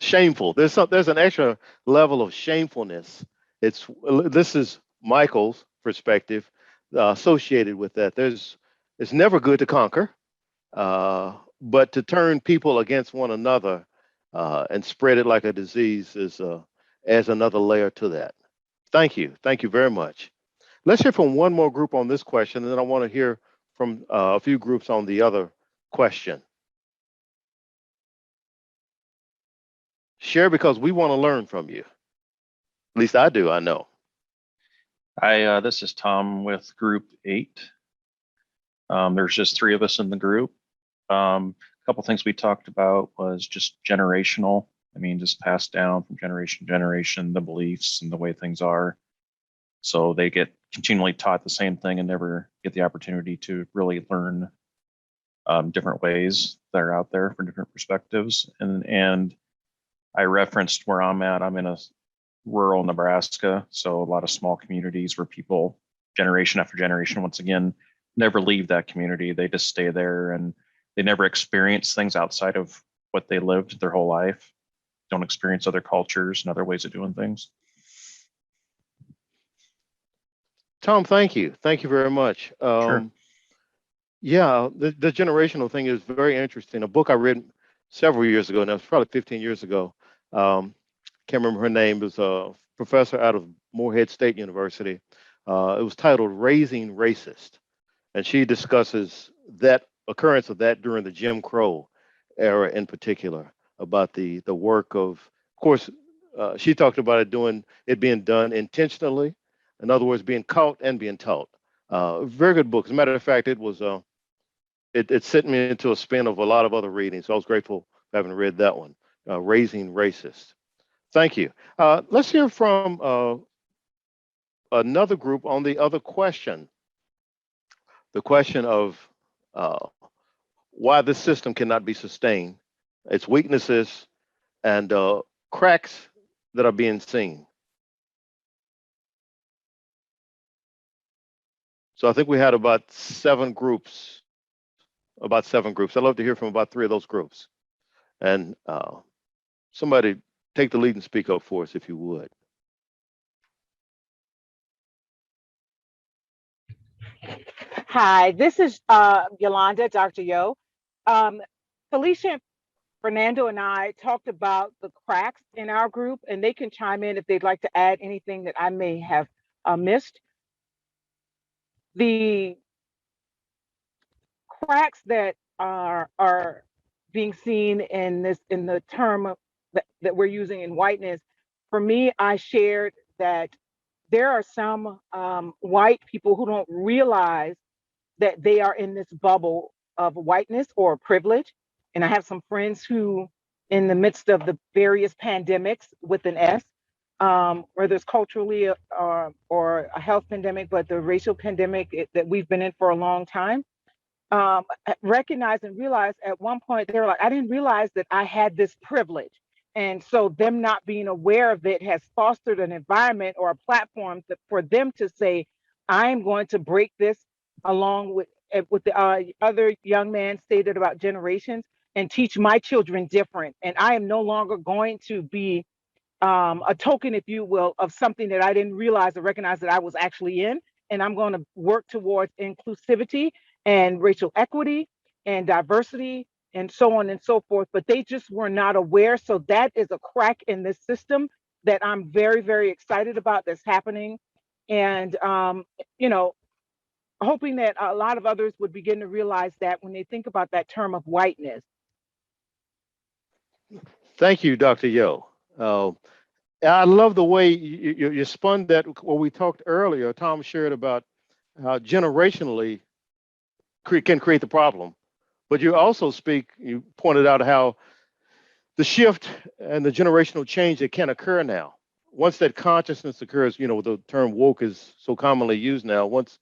Shameful. There's an extra level of shamefulness. This is Michael's perspective associated with that. It's never good to conquer, but to turn people against one another and spread it like a disease adds another layer to that. Thank you. Thank you very much. Let's hear from one more group on this question, and then I want to hear from a few groups on the other question. Share, because we want to learn from you. At least I do, I know.
Hi, this is Tom with Group 8. There's just 3 of us in the group. A couple things we talked about was just generational. I mean, just passed down from generation to generation, the beliefs and the way things are. So they get continually taught the same thing and never get the opportunity to really learn different ways that are out there for different perspectives. And I referenced where I'm at. I'm in a rural Nebraska, so a lot of small communities where people generation after generation, once again, never leave that community. They just stay there, and they never experience things outside of what they lived their whole life. Don't experience other cultures and other ways of doing things.
Tom, thank you. Thank you very much.
Sure.
Yeah, the generational thing is very interesting. A book I read several years ago, now it's probably 15 years ago. Can't remember her name. It was a professor out of Morehead State University. It was titled Raising Racist. And she discusses that occurrence of that during the Jim Crow era in particular, about the work of course, she talked about it being done intentionally. In other words, being caught and being taught. Very good book. As a matter of fact, it sent me into a spin of a lot of other readings. So I was grateful for having read that one, Raising Racist. Thank you. Let's hear from another group on the other question. The question of why this system cannot be sustained, its weaknesses, and cracks that are being seen. So I think we had about seven groups. I'd love to hear from about 3 of those groups. And somebody take the lead and speak up for us if you would.
Hi, this is Yolanda, Dr. Yo. Felicia, Fernando, and I talked about the cracks in our group, and they can chime in if they'd like to add anything that I may have missed. The cracks that are being seen in the term that we're using in whiteness, for me, I shared that there are some white people who don't realize that they are in this bubble of whiteness or privilege. And I have some friends who, in the midst of the various pandemics with an S, whether it's culturally or a health pandemic, but the racial pandemic that we've been in for a long time, recognize and realize at one point they were like, I didn't realize that I had this privilege. And so them not being aware of it has fostered an environment or a platform for them to say, I'm going to break this, along with the other young man stated about generations, and teach my children different. And I am no longer going to be a token, if you will, of something that I didn't realize or recognize that I was actually in. And I'm going to work towards inclusivity and racial equity and diversity and so on and so forth. But they just were not aware. So that is a crack in this system that I'm very, very excited about that's happening. And, hoping that a lot of others would begin to realize that when they think about that term of whiteness.
Thank you, Dr. Yo. I love the way you spun that. What we talked earlier, Tom shared about how generationally can create the problem. But you pointed out how the shift and the generational change that can occur now. Once that consciousness occurs, the term woke is so commonly used now. Once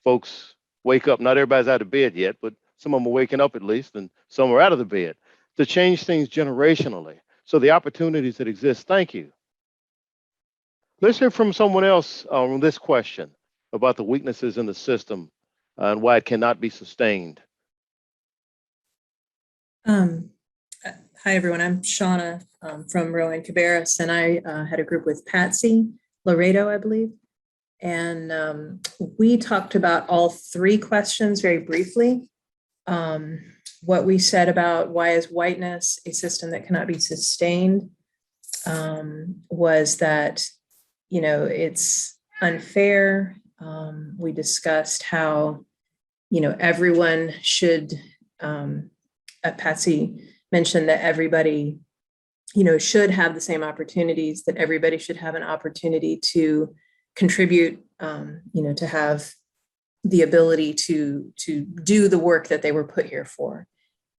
folks wake up, not everybody's out of bed yet, but some of them are waking up at least, and some are out of the bed, to change things generationally. So the opportunities that exist, thank you. Let's hear from someone else on this question about the weaknesses in the system and why it cannot be sustained.
Hi, everyone. I'm Shauna from Rowan-Cabarrus, and I had a group with Patsy Laredo, I believe. And we talked about all 3 questions very briefly. What we said about why is whiteness a system that cannot be sustained was that, it's unfair. We discussed how, everyone should, Patsy mentioned that everybody, should have the same opportunities, that everybody should have an opportunity to contribute, to have the ability to do the work that they were put here for.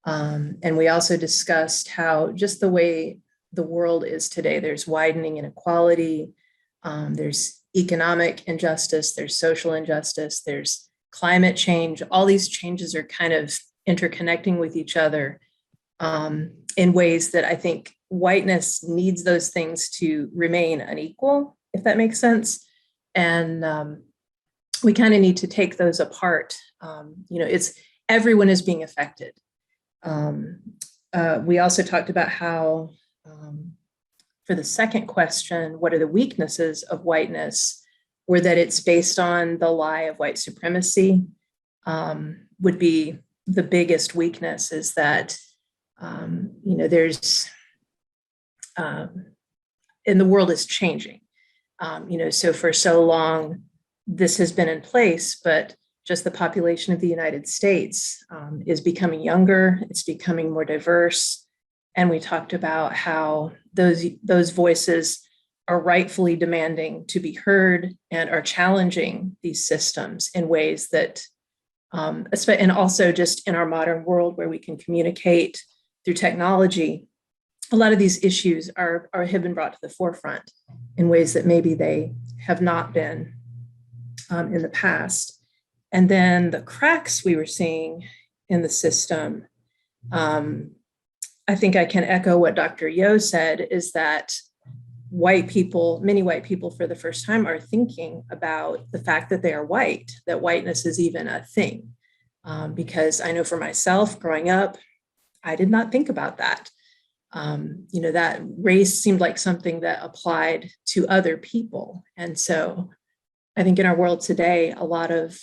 And we also discussed how just the way the world is today, there's widening inequality, there's economic injustice, there's social injustice, there's climate change. All these changes are kind of interconnecting with each other in ways that I think whiteness needs those things to remain unequal, if that makes sense. And we kind of need to take those apart. It's everyone is being affected. We also talked about how, for the second question, what are the weaknesses of whiteness, were that it's based on the lie of white supremacy, would be the biggest weakness, is that, there's, and the world is changing. So for so long, this has been in place, but just the population of the United States is becoming younger, it's becoming more diverse. And we talked about how those voices are rightfully demanding to be heard and are challenging these systems in ways that, and also just in our modern world where we can communicate through technology, a lot of these issues have been brought to the forefront in ways that maybe they have not been in the past. And then the cracks we were seeing in the system, I think I can echo what Dr. Yo said, is that many white people for the first time are thinking about the fact that they are white, that whiteness is even a thing. Because I know for myself growing up, I did not think about that. That race seemed like something that applied to other people. And so I think in our world today, a lot of,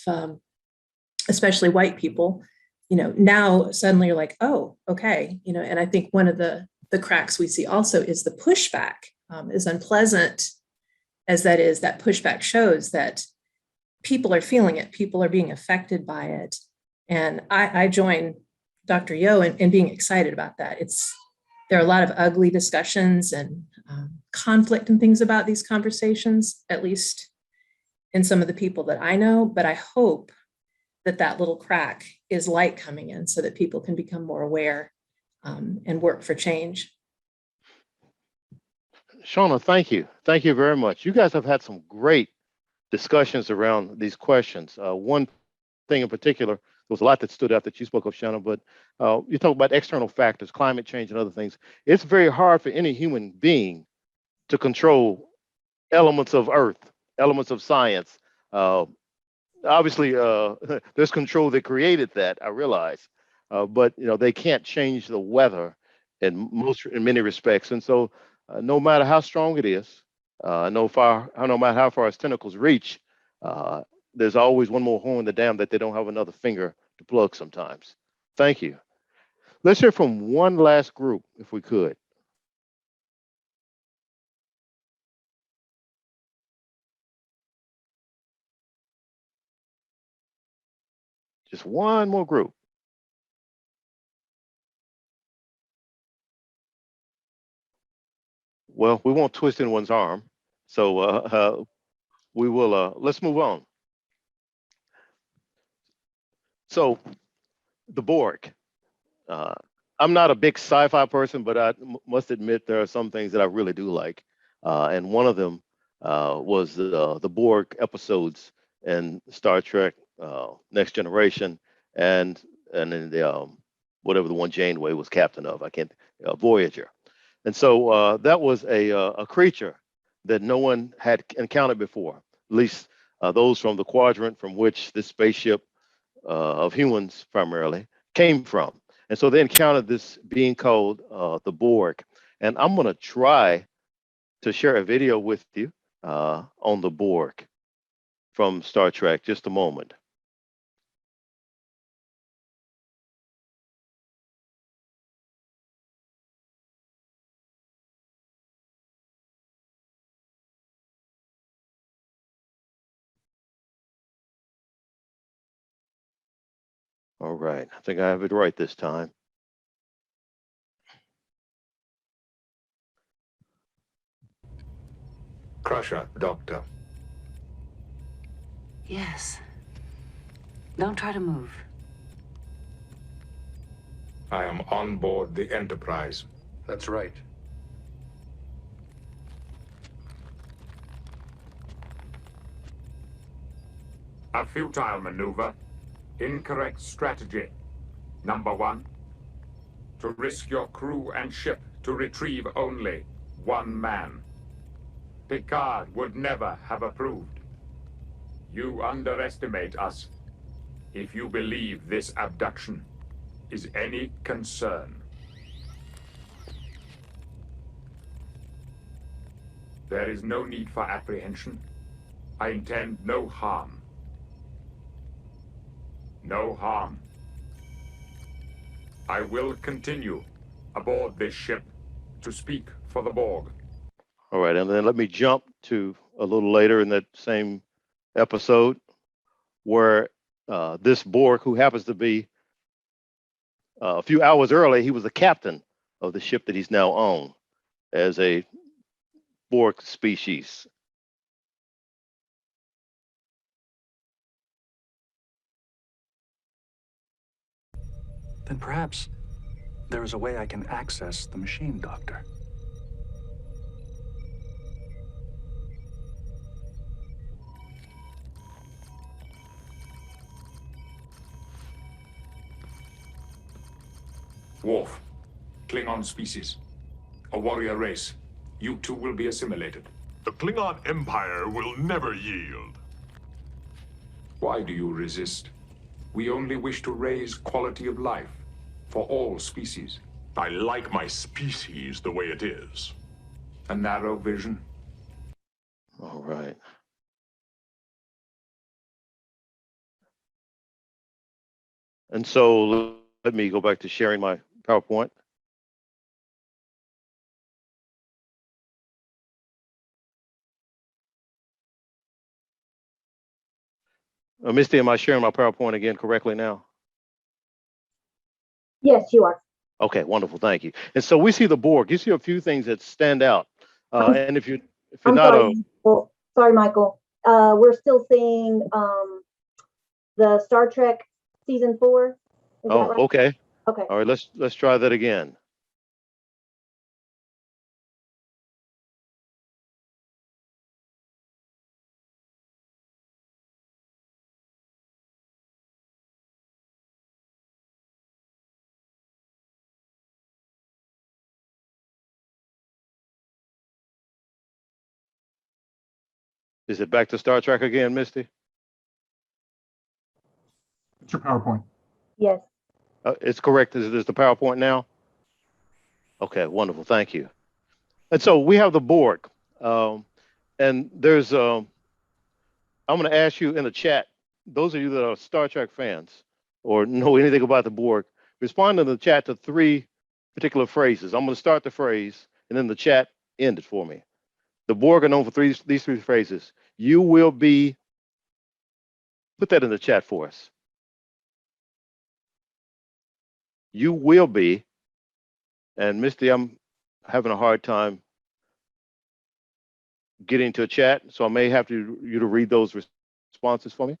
especially white people, now suddenly you're like, oh, okay. And I think one of the cracks we see also is the pushback. As unpleasant as that is, that pushback shows that people are feeling it, people are being affected by it. And I join Dr. Yo in being excited about that. There are a lot of ugly discussions and conflict and things about these conversations, at least in some of the people that I know, but I hope that little crack is light coming in so that people can become more aware and work for change.
Shauna, thank you. Thank you very much. You guys have had some great discussions around these questions. One thing in particular, there was a lot that stood out that you spoke of, Shauna, but you talk about external factors, climate change and other things. It's very hard for any human being to control elements of Earth, elements of science. Obviously, there's control that created that, I realize, but they can't change the weather in many respects. And so no matter how strong it is, no matter how far its tentacles reach, there's always one more hole in the dam that they don't have another finger to plug sometimes. Thank you. Let's hear from one last group, if we could. Just one more group. Well, we won't twist anyone's arm, so we will. Let's move on. So, the Borg. I'm not a big sci-fi person, but I must admit there are some things that I really do like, and one of them was the Borg episodes in Star Trek Next Generation, and in the whatever the one Janeway was captain of, Voyager. And so that was a creature that no one had encountered before, at least those from the quadrant from which this spaceship of humans primarily came from. And so they encountered this being called the Borg. And I'm going to try to share a video with you on the Borg from Star Trek. Just a moment. All right, I think I have it right this time.
Crusher, Doctor.
Yes. Don't try to move.
I am on board the Enterprise.
That's right.
A futile maneuver. Incorrect strategy. Number 1, to risk your crew and ship to retrieve only one man. Picard would never have approved. You underestimate us if you believe this abduction is any concern. There is no need for apprehension. I intend no harm. No harm. I will continue aboard this ship to speak for the Borg.
All right, and then let me jump to a little later in that same episode where this Borg, who happens to be a few hours early, he was the captain of the ship that he's now on as a Borg species.
Then perhaps there is a way I can access the machine, Doctor.
Worf, Klingon species, a warrior race. You two will be assimilated.
The Klingon Empire will never yield.
Why do you resist? We only wish to raise quality of life for all species.
I like my species the way it is.
A narrow vision.
All right. And so let me go back to sharing my PowerPoint. Misty, am I sharing my PowerPoint again correctly now?
Yes, you are.
Okay, wonderful, thank you. And so we see the Borg. You see a few things that stand out. And if you're
I'm
not
sorry, sorry, Michael. We're still seeing the Star Trek season 4. Is that right?
Okay.
Okay.
All right, let's try that again. Is it back to Star Trek again, Misty?
It's your PowerPoint.
Yes.
It's correct. Is the PowerPoint now? Okay, wonderful. Thank you. And so we have the Borg. And there's, I'm going to ask you in the chat, those of you that are Star Trek fans or know anything about the Borg, respond in the chat to 3 particular phrases. I'm going to start the phrase and then the chat end it for me. The Borg are known for these 3 phrases. You will be, put that in the chat for us. You will be, and Misty, I'm having a hard time getting to a chat, so I may have you to read those responses for me.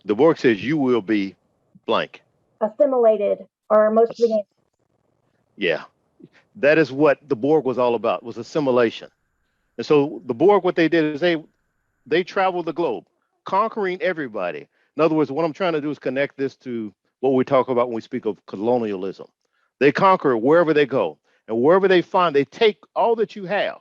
The Borg says you will be blank.
Assimilated, or most of the game.
Yeah, that is what the Borg was all about, was assimilation. And so the Borg, what they did is they traveled the globe, conquering everybody. In other words, what I'm trying to do is connect this to what we talk about when we speak of colonialism. They conquer wherever they go, and wherever they find, they take all that you have,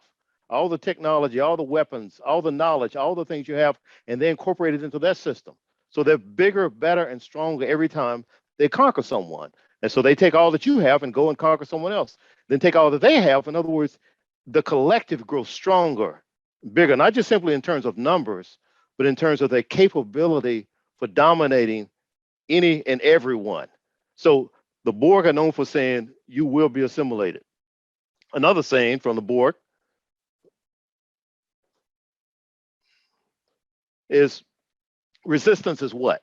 all the technology, all the weapons, all the knowledge, all the things you have, and they incorporate it into their system. So they're bigger, better, and stronger every time they conquer someone. And so they take all that you have and go and conquer someone else. Then take all that they have. In other words, the collective grows stronger, bigger, not just simply in terms of numbers, but in terms of their capability for dominating any and everyone. So the Borg are known for saying, you will be assimilated. Another saying from the Borg is resistance is what?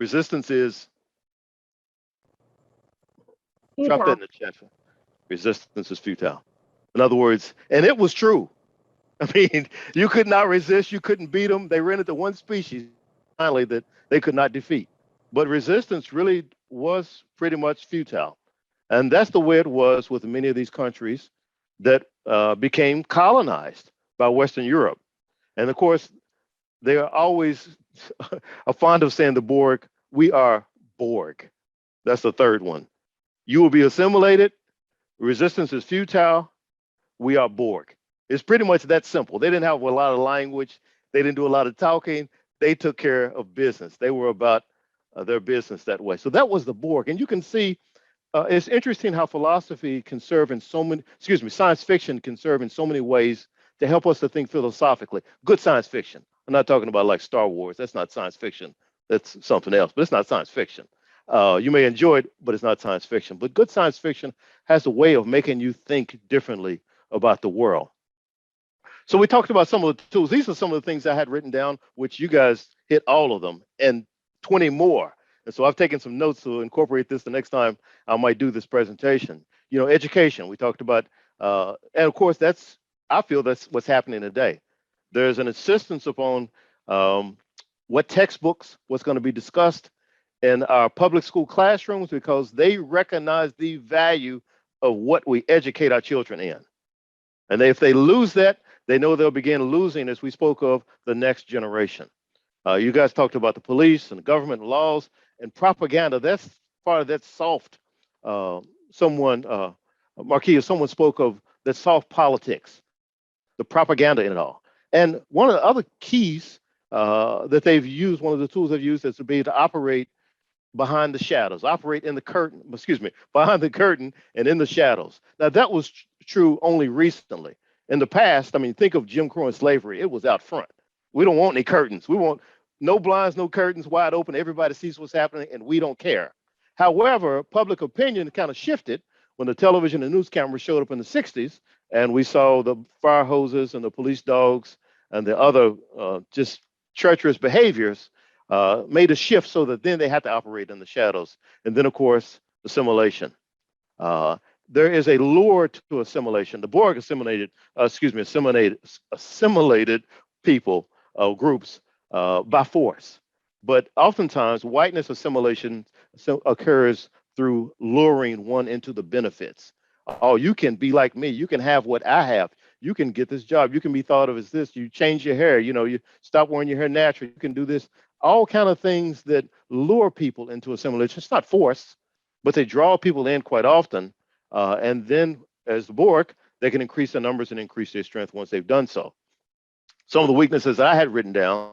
Resistance is,
Futile.
drop that in the chat. Resistance is futile. In other words, and it was true. I mean, you could not resist, you couldn't beat them. They ran into one species finally that they could not defeat. But resistance really was pretty much futile. And that's the way it was with many of these countries that became colonized by Western Europe. And of course, they are always fond of saying the Borg, we are Borg. That's the third one. You will be assimilated. Resistance is futile. We are Borg. It's pretty much that simple. They didn't have a lot of language. They didn't do a lot of talking. They took care of business. They were about their business that way. So that was the Borg. And you can see it's interesting how philosophy can serve in so many, science fiction can serve in so many ways to help us to think philosophically. Good science fiction. I'm not talking about like Star Wars. That's not science fiction. That's something else, but it's not science fiction. You may enjoy it, but it's not science fiction. But good science fiction has a way of making you think differently about the world. So we talked about some of the tools. These are some of the things I had written down, which you guys hit all of them and 20 more. And so I've taken some notes to incorporate this the next time I might do this presentation. You know, education, we talked about, and of course, I feel that's what's happening today. There's an insistence upon what textbooks, what's going to be discussed in our public school classrooms, because they recognize the value of what we educate our children in. And if they lose that, they know they'll begin losing, as we spoke of, the next generation. You guys talked about the police and the government and laws and propaganda. That's part of that soft, Marquis, someone spoke of that soft politics, the propaganda in it all. And one of the other keys that they've used, one of the tools they've used is to be able to operate behind the shadows, operate in the curtain, behind the curtain and in the shadows. Now, that was true only recently. In the past, I mean, think of Jim Crow and slavery. It was out front. We don't want any curtains. We want no blinds, no curtains, wide open. Everybody sees what's happening, and we don't care. However, public opinion kind of shifted when the television and news cameras showed up in the 60s, and we saw the fire hoses and the police dogs and the other just treacherous behaviors made a shift so that then they had to operate in the shadows. And then, of course, assimilation. There is a lure to assimilation. The Borg assimilated people, groups by force. But oftentimes, whiteness assimilation occurs through luring one into the benefits. Oh, you can be like me. You can have what I have. You can get this job. You can be thought of as this. You change your hair. You know, you stop wearing your hair natural. You can do this. All kind of things that lure people into assimilation. It's not force, but they draw people in quite often. And then, as the Borg, they can increase their numbers and increase their strength once they've done so. Some of the weaknesses I had written down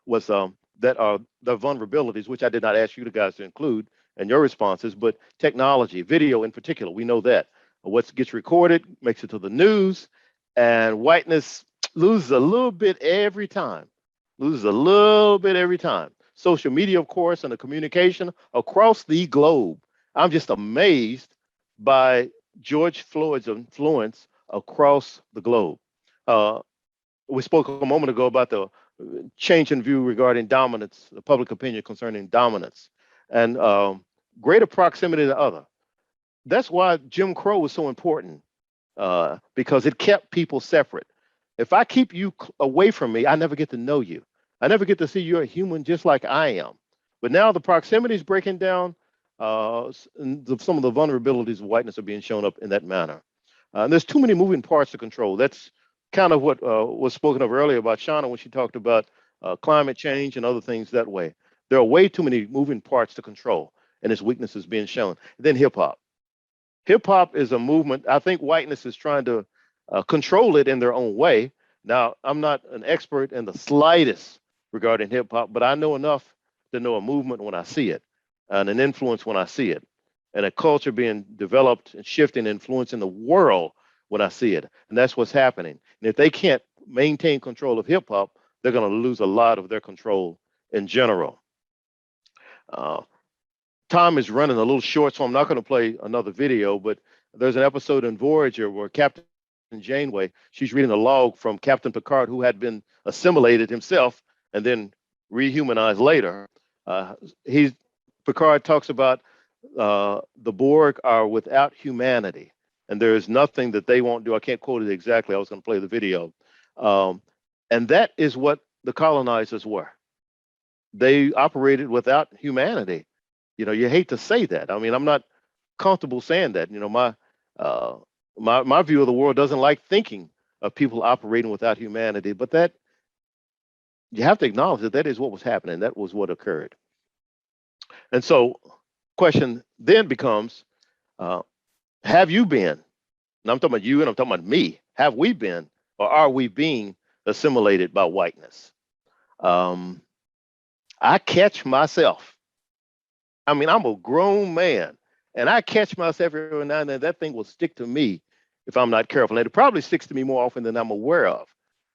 was that are the vulnerabilities, which I did not ask you guys to include in your responses, but technology, video in particular. We know that what gets recorded makes it to the news, and whiteness loses a little bit every time. Social media, of course, and the communication across the globe. I'm just amazed by George Floyd's influence across the globe. We spoke a moment ago about the change in view regarding dominance, the public opinion concerning dominance, and greater proximity to other. That's why Jim Crow was so important, because it kept people separate. If I keep you away from me, I never get to know you. I never get to see you're a human just like I am. But now the proximity is breaking down. Some of the vulnerabilities of whiteness are being shown up in that manner. And there's too many moving parts to control. That's kind of what was spoken of earlier about Shauna when she talked about climate change and other things that way. There are way too many moving parts to control, and its weaknesses being shown. Then hip hop. Hip hop is a movement. I think whiteness is trying to control it in their own way. Now, I'm not an expert in the slightest regarding hip hop, but I know enough to know a movement when I see it, and an influence when I see it, and a culture being developed and shifting, influencing the world when I see it. And that's what's happening. And if they can't maintain control of hip hop, they're going to lose a lot of their control in general. Time is running a little short, so I'm not going to play another video, but there's an episode in Voyager where Captain Janeway, she's reading a log from Captain Picard, who had been assimilated himself and then rehumanized later. Picard talks about the Borg are without humanity, and there is nothing that they won't do. I can't quote it exactly. I was going to play the video. And that is what the colonizers were. They operated without humanity. You know, you hate to say that. I mean, I'm not comfortable saying that. You know, my view of the world doesn't like thinking of people operating without humanity, but that you have to acknowledge that that is what was happening. That was what occurred. And so question then becomes, have you been, and I'm talking about you and I'm talking about me, have we been, or are we being assimilated by whiteness? I catch myself. I mean, I'm a grown man, and I catch myself every now and then. That thing will stick to me if I'm not careful. And it probably sticks to me more often than I'm aware of.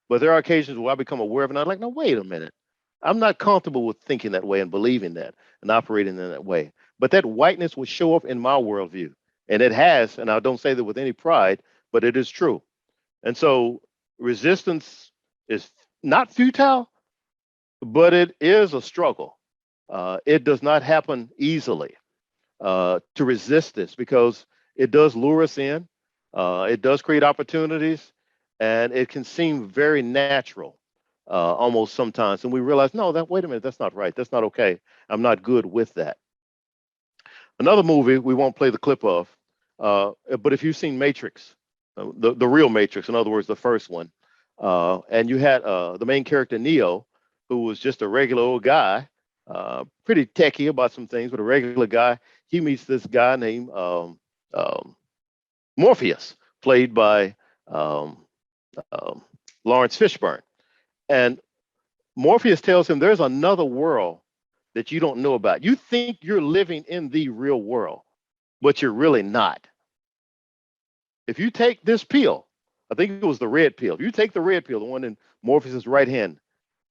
But there are occasions where I become aware of it, and I'm like, no, wait a minute. I'm not comfortable with thinking that way and believing that and operating in that way. But that whiteness will show up in my worldview. And it has, and I don't say that with any pride, but it is true. And so resistance is not futile, but it is a struggle. It does not happen easily to resist this because it does lure us in, it does create opportunities, and it can seem very natural almost sometimes. And we realize, no, that wait a minute, that's not right. That's not okay. I'm not good with that. Another movie we won't play the clip of, but if you've seen Matrix, the real Matrix, in other words, the first one, and you had the main character Neo, who was just a regular old guy, pretty techie about some things, but a regular guy. He meets this guy named Morpheus, played by um, um, Lawrence Fishburne, and Morpheus tells him there's another world that you don't know about. You think you're living in the real world, but you're really not. If you take this pill, I think it was the red pill. If you take the red pill, the one in Morpheus's right hand,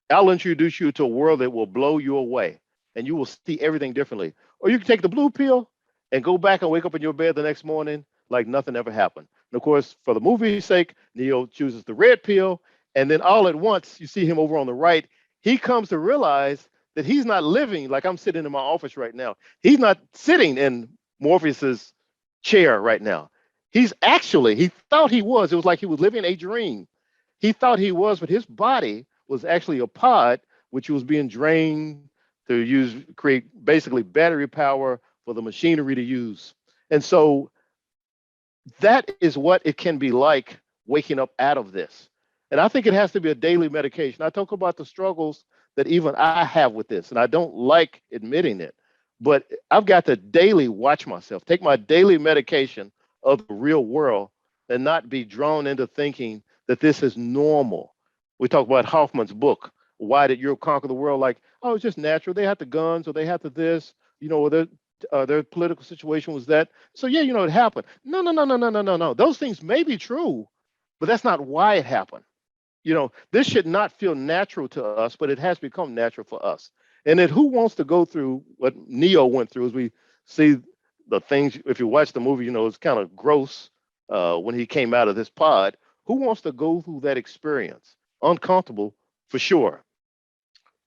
I'll introduce you to a world that will blow you away and you will see everything differently. Or you can take the blue pill and go back and wake up in your bed the next morning like nothing ever happened. And of course, for the movie's sake, Neo chooses the red pill. And then all at once, you see him over on the right. He comes to realize that he's not living like I'm sitting in my office right now. He's not sitting in Morpheus's chair right now. He thought he was. It was like he was living a dream. He thought he was, but his body was actually a pod which was being drained to create basically battery power for the machinery to use. And so that is what it can be like waking up out of this. And I think it has to be a daily medication. I talk about the struggles that even I have with this, and I don't like admitting it, but I've got to daily watch myself, take my daily medication of the real world and not be drawn into thinking that this is normal. We talk about Hoffman's book, Why Did Europe Conquer the World? Like, oh, it's just natural. They had the guns or they had the this, or their political situation was that. So yeah, it happened. No, no, no, no, no, no, no, no. Those things may be true, but that's not why it happened. This should not feel natural to us, but it has become natural for us. And then who wants to go through what Neo went through as we see the things, if you watch the movie, it's kind of gross when he came out of this pod. Who wants to go through that experience? Uncomfortable for sure.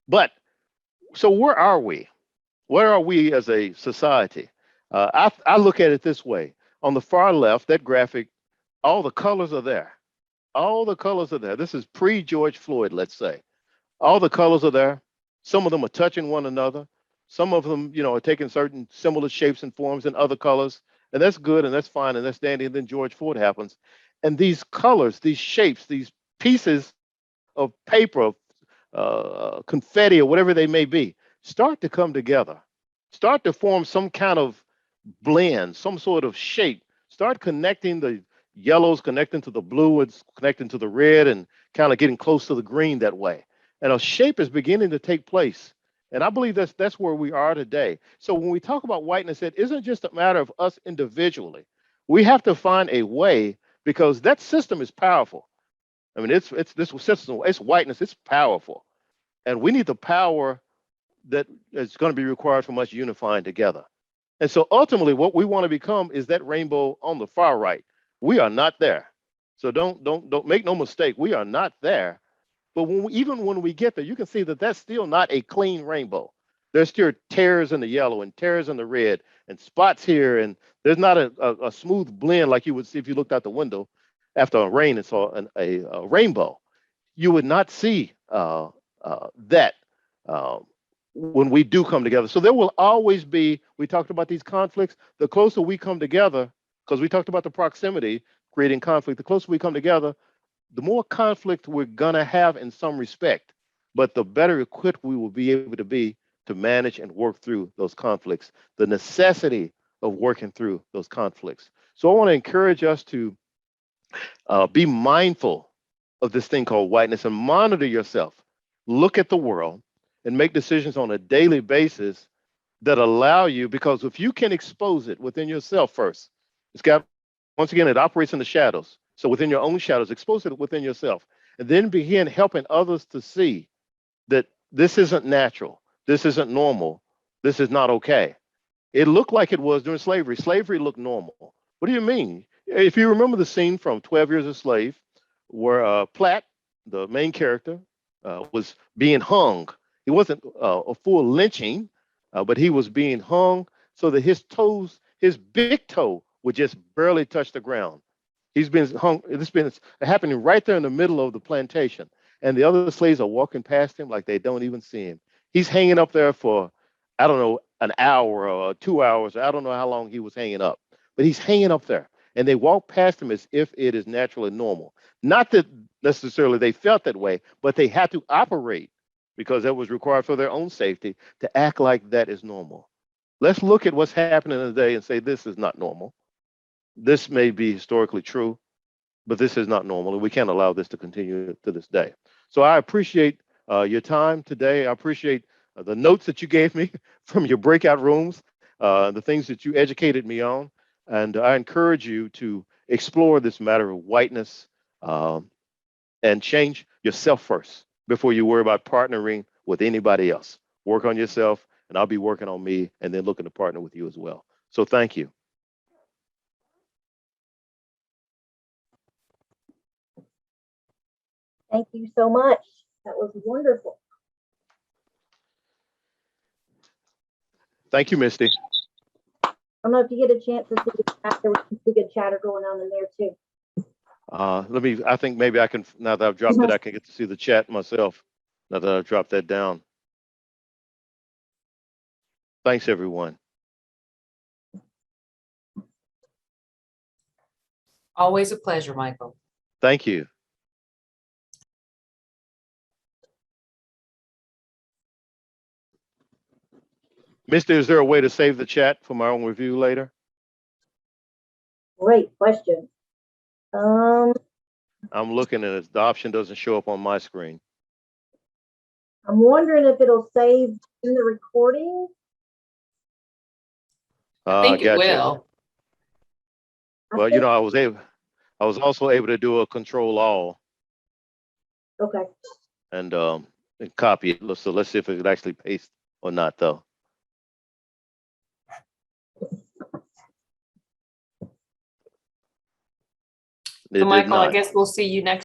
But so where are we? Where are we as a society? I look at it this way. On the far left, that graphic, all the colors are there. All the colors are there. This is pre-George Floyd, let's say. All the colors are there. Some of them are touching one another. Some of them, are taking certain similar shapes and forms in other colors. And that's good and that's fine and that's dandy. And then George Floyd happens. And these colors, these shapes, these pieces of paper, confetti, or whatever they may be, start to come together. Start to form some kind of blend, some sort of shape. Start connecting the yellows, connecting to the blue, it's connecting to the red, and kind of getting close to the green that way. And a shape is beginning to take place. And I believe that's where we are today. So when we talk about whiteness, it isn't just a matter of us individually. We have to find a way because that system is powerful. I mean, it's this system, it's whiteness, it's powerful. And we need the power that is going to be required from us unifying together. And so ultimately, what we want to become is that rainbow on the far right. We are not there. So don't make no mistake. We are not there. But even when we get there, you can see that that's still not a clean rainbow. There's still tears in the yellow and tears in the red and spots here. And there's not a smooth blend like you would see if you looked out the window after a rain and saw a rainbow. You would not see that when we do come together. So there will always be, we talked about these conflicts, the closer we come together, because we talked about the proximity creating conflict, the closer we come together, the more conflict we're going to have in some respect, but the better equipped we will be able to be to manage and work through those conflicts, the necessity of working through those conflicts. So I want to encourage us to Be mindful of this thing called whiteness and monitor yourself. Look at the world and make decisions on a daily basis that allow you, because if you can expose it within yourself first, it's got, once again, it operates in the shadows. So within your own shadows, expose it within yourself, and then begin helping others to see that this isn't natural, this isn't normal, this is not okay. It looked like it was during slavery. Slavery looked normal. What do you mean? If you remember the scene from 12 Years a Slave, where Platt, the main character, was being hung. He wasn't a full lynching, but he was being hung so that his toes, his big toe, would just barely touch the ground. He's been hung. It's been happening right there in the middle of the plantation, and the other slaves are walking past him like they don't even see him. He's hanging up there for, I don't know, an hour or 2 hours. I don't know how long he was hanging up, but he's hanging up there, and they walk past him as if it is natural and normal. Not that necessarily they felt that way, but they had to operate because that was required for their own safety to act like that is normal. Let's look at what's happening today and say this is not normal. This may be historically true, but this is not normal, and we can't allow this to continue to this day. So I appreciate your time today. I appreciate the notes that you gave me from your breakout rooms, the things that you educated me on, and I encourage you to explore this matter of whiteness and change yourself first before you worry about partnering with anybody else. Work on yourself, and I'll be working on me, and then looking to partner with you as well. So thank you.
Thank you so much. That was wonderful.
Thank you, Misty.
I don't know if you get a chance to see the chat. There was some good chatter going on in there too.
I think maybe I can, now that I've dropped it, I can get to see the chat myself, now that I've dropped that down. Thanks, everyone.
Always a pleasure, Michael.
Thank you. Mister, is there a way to save the chat for my own review later?
Great question.
I'm looking and the option doesn't show up on my screen.
I'm wondering if it'll save in the recording.
I think it
Gotcha.
will.
Well, you know, I was also able to do a control all
Okay.
and copy it. So let's see if it could actually paste or not, though.
So Michael, I guess we'll see you next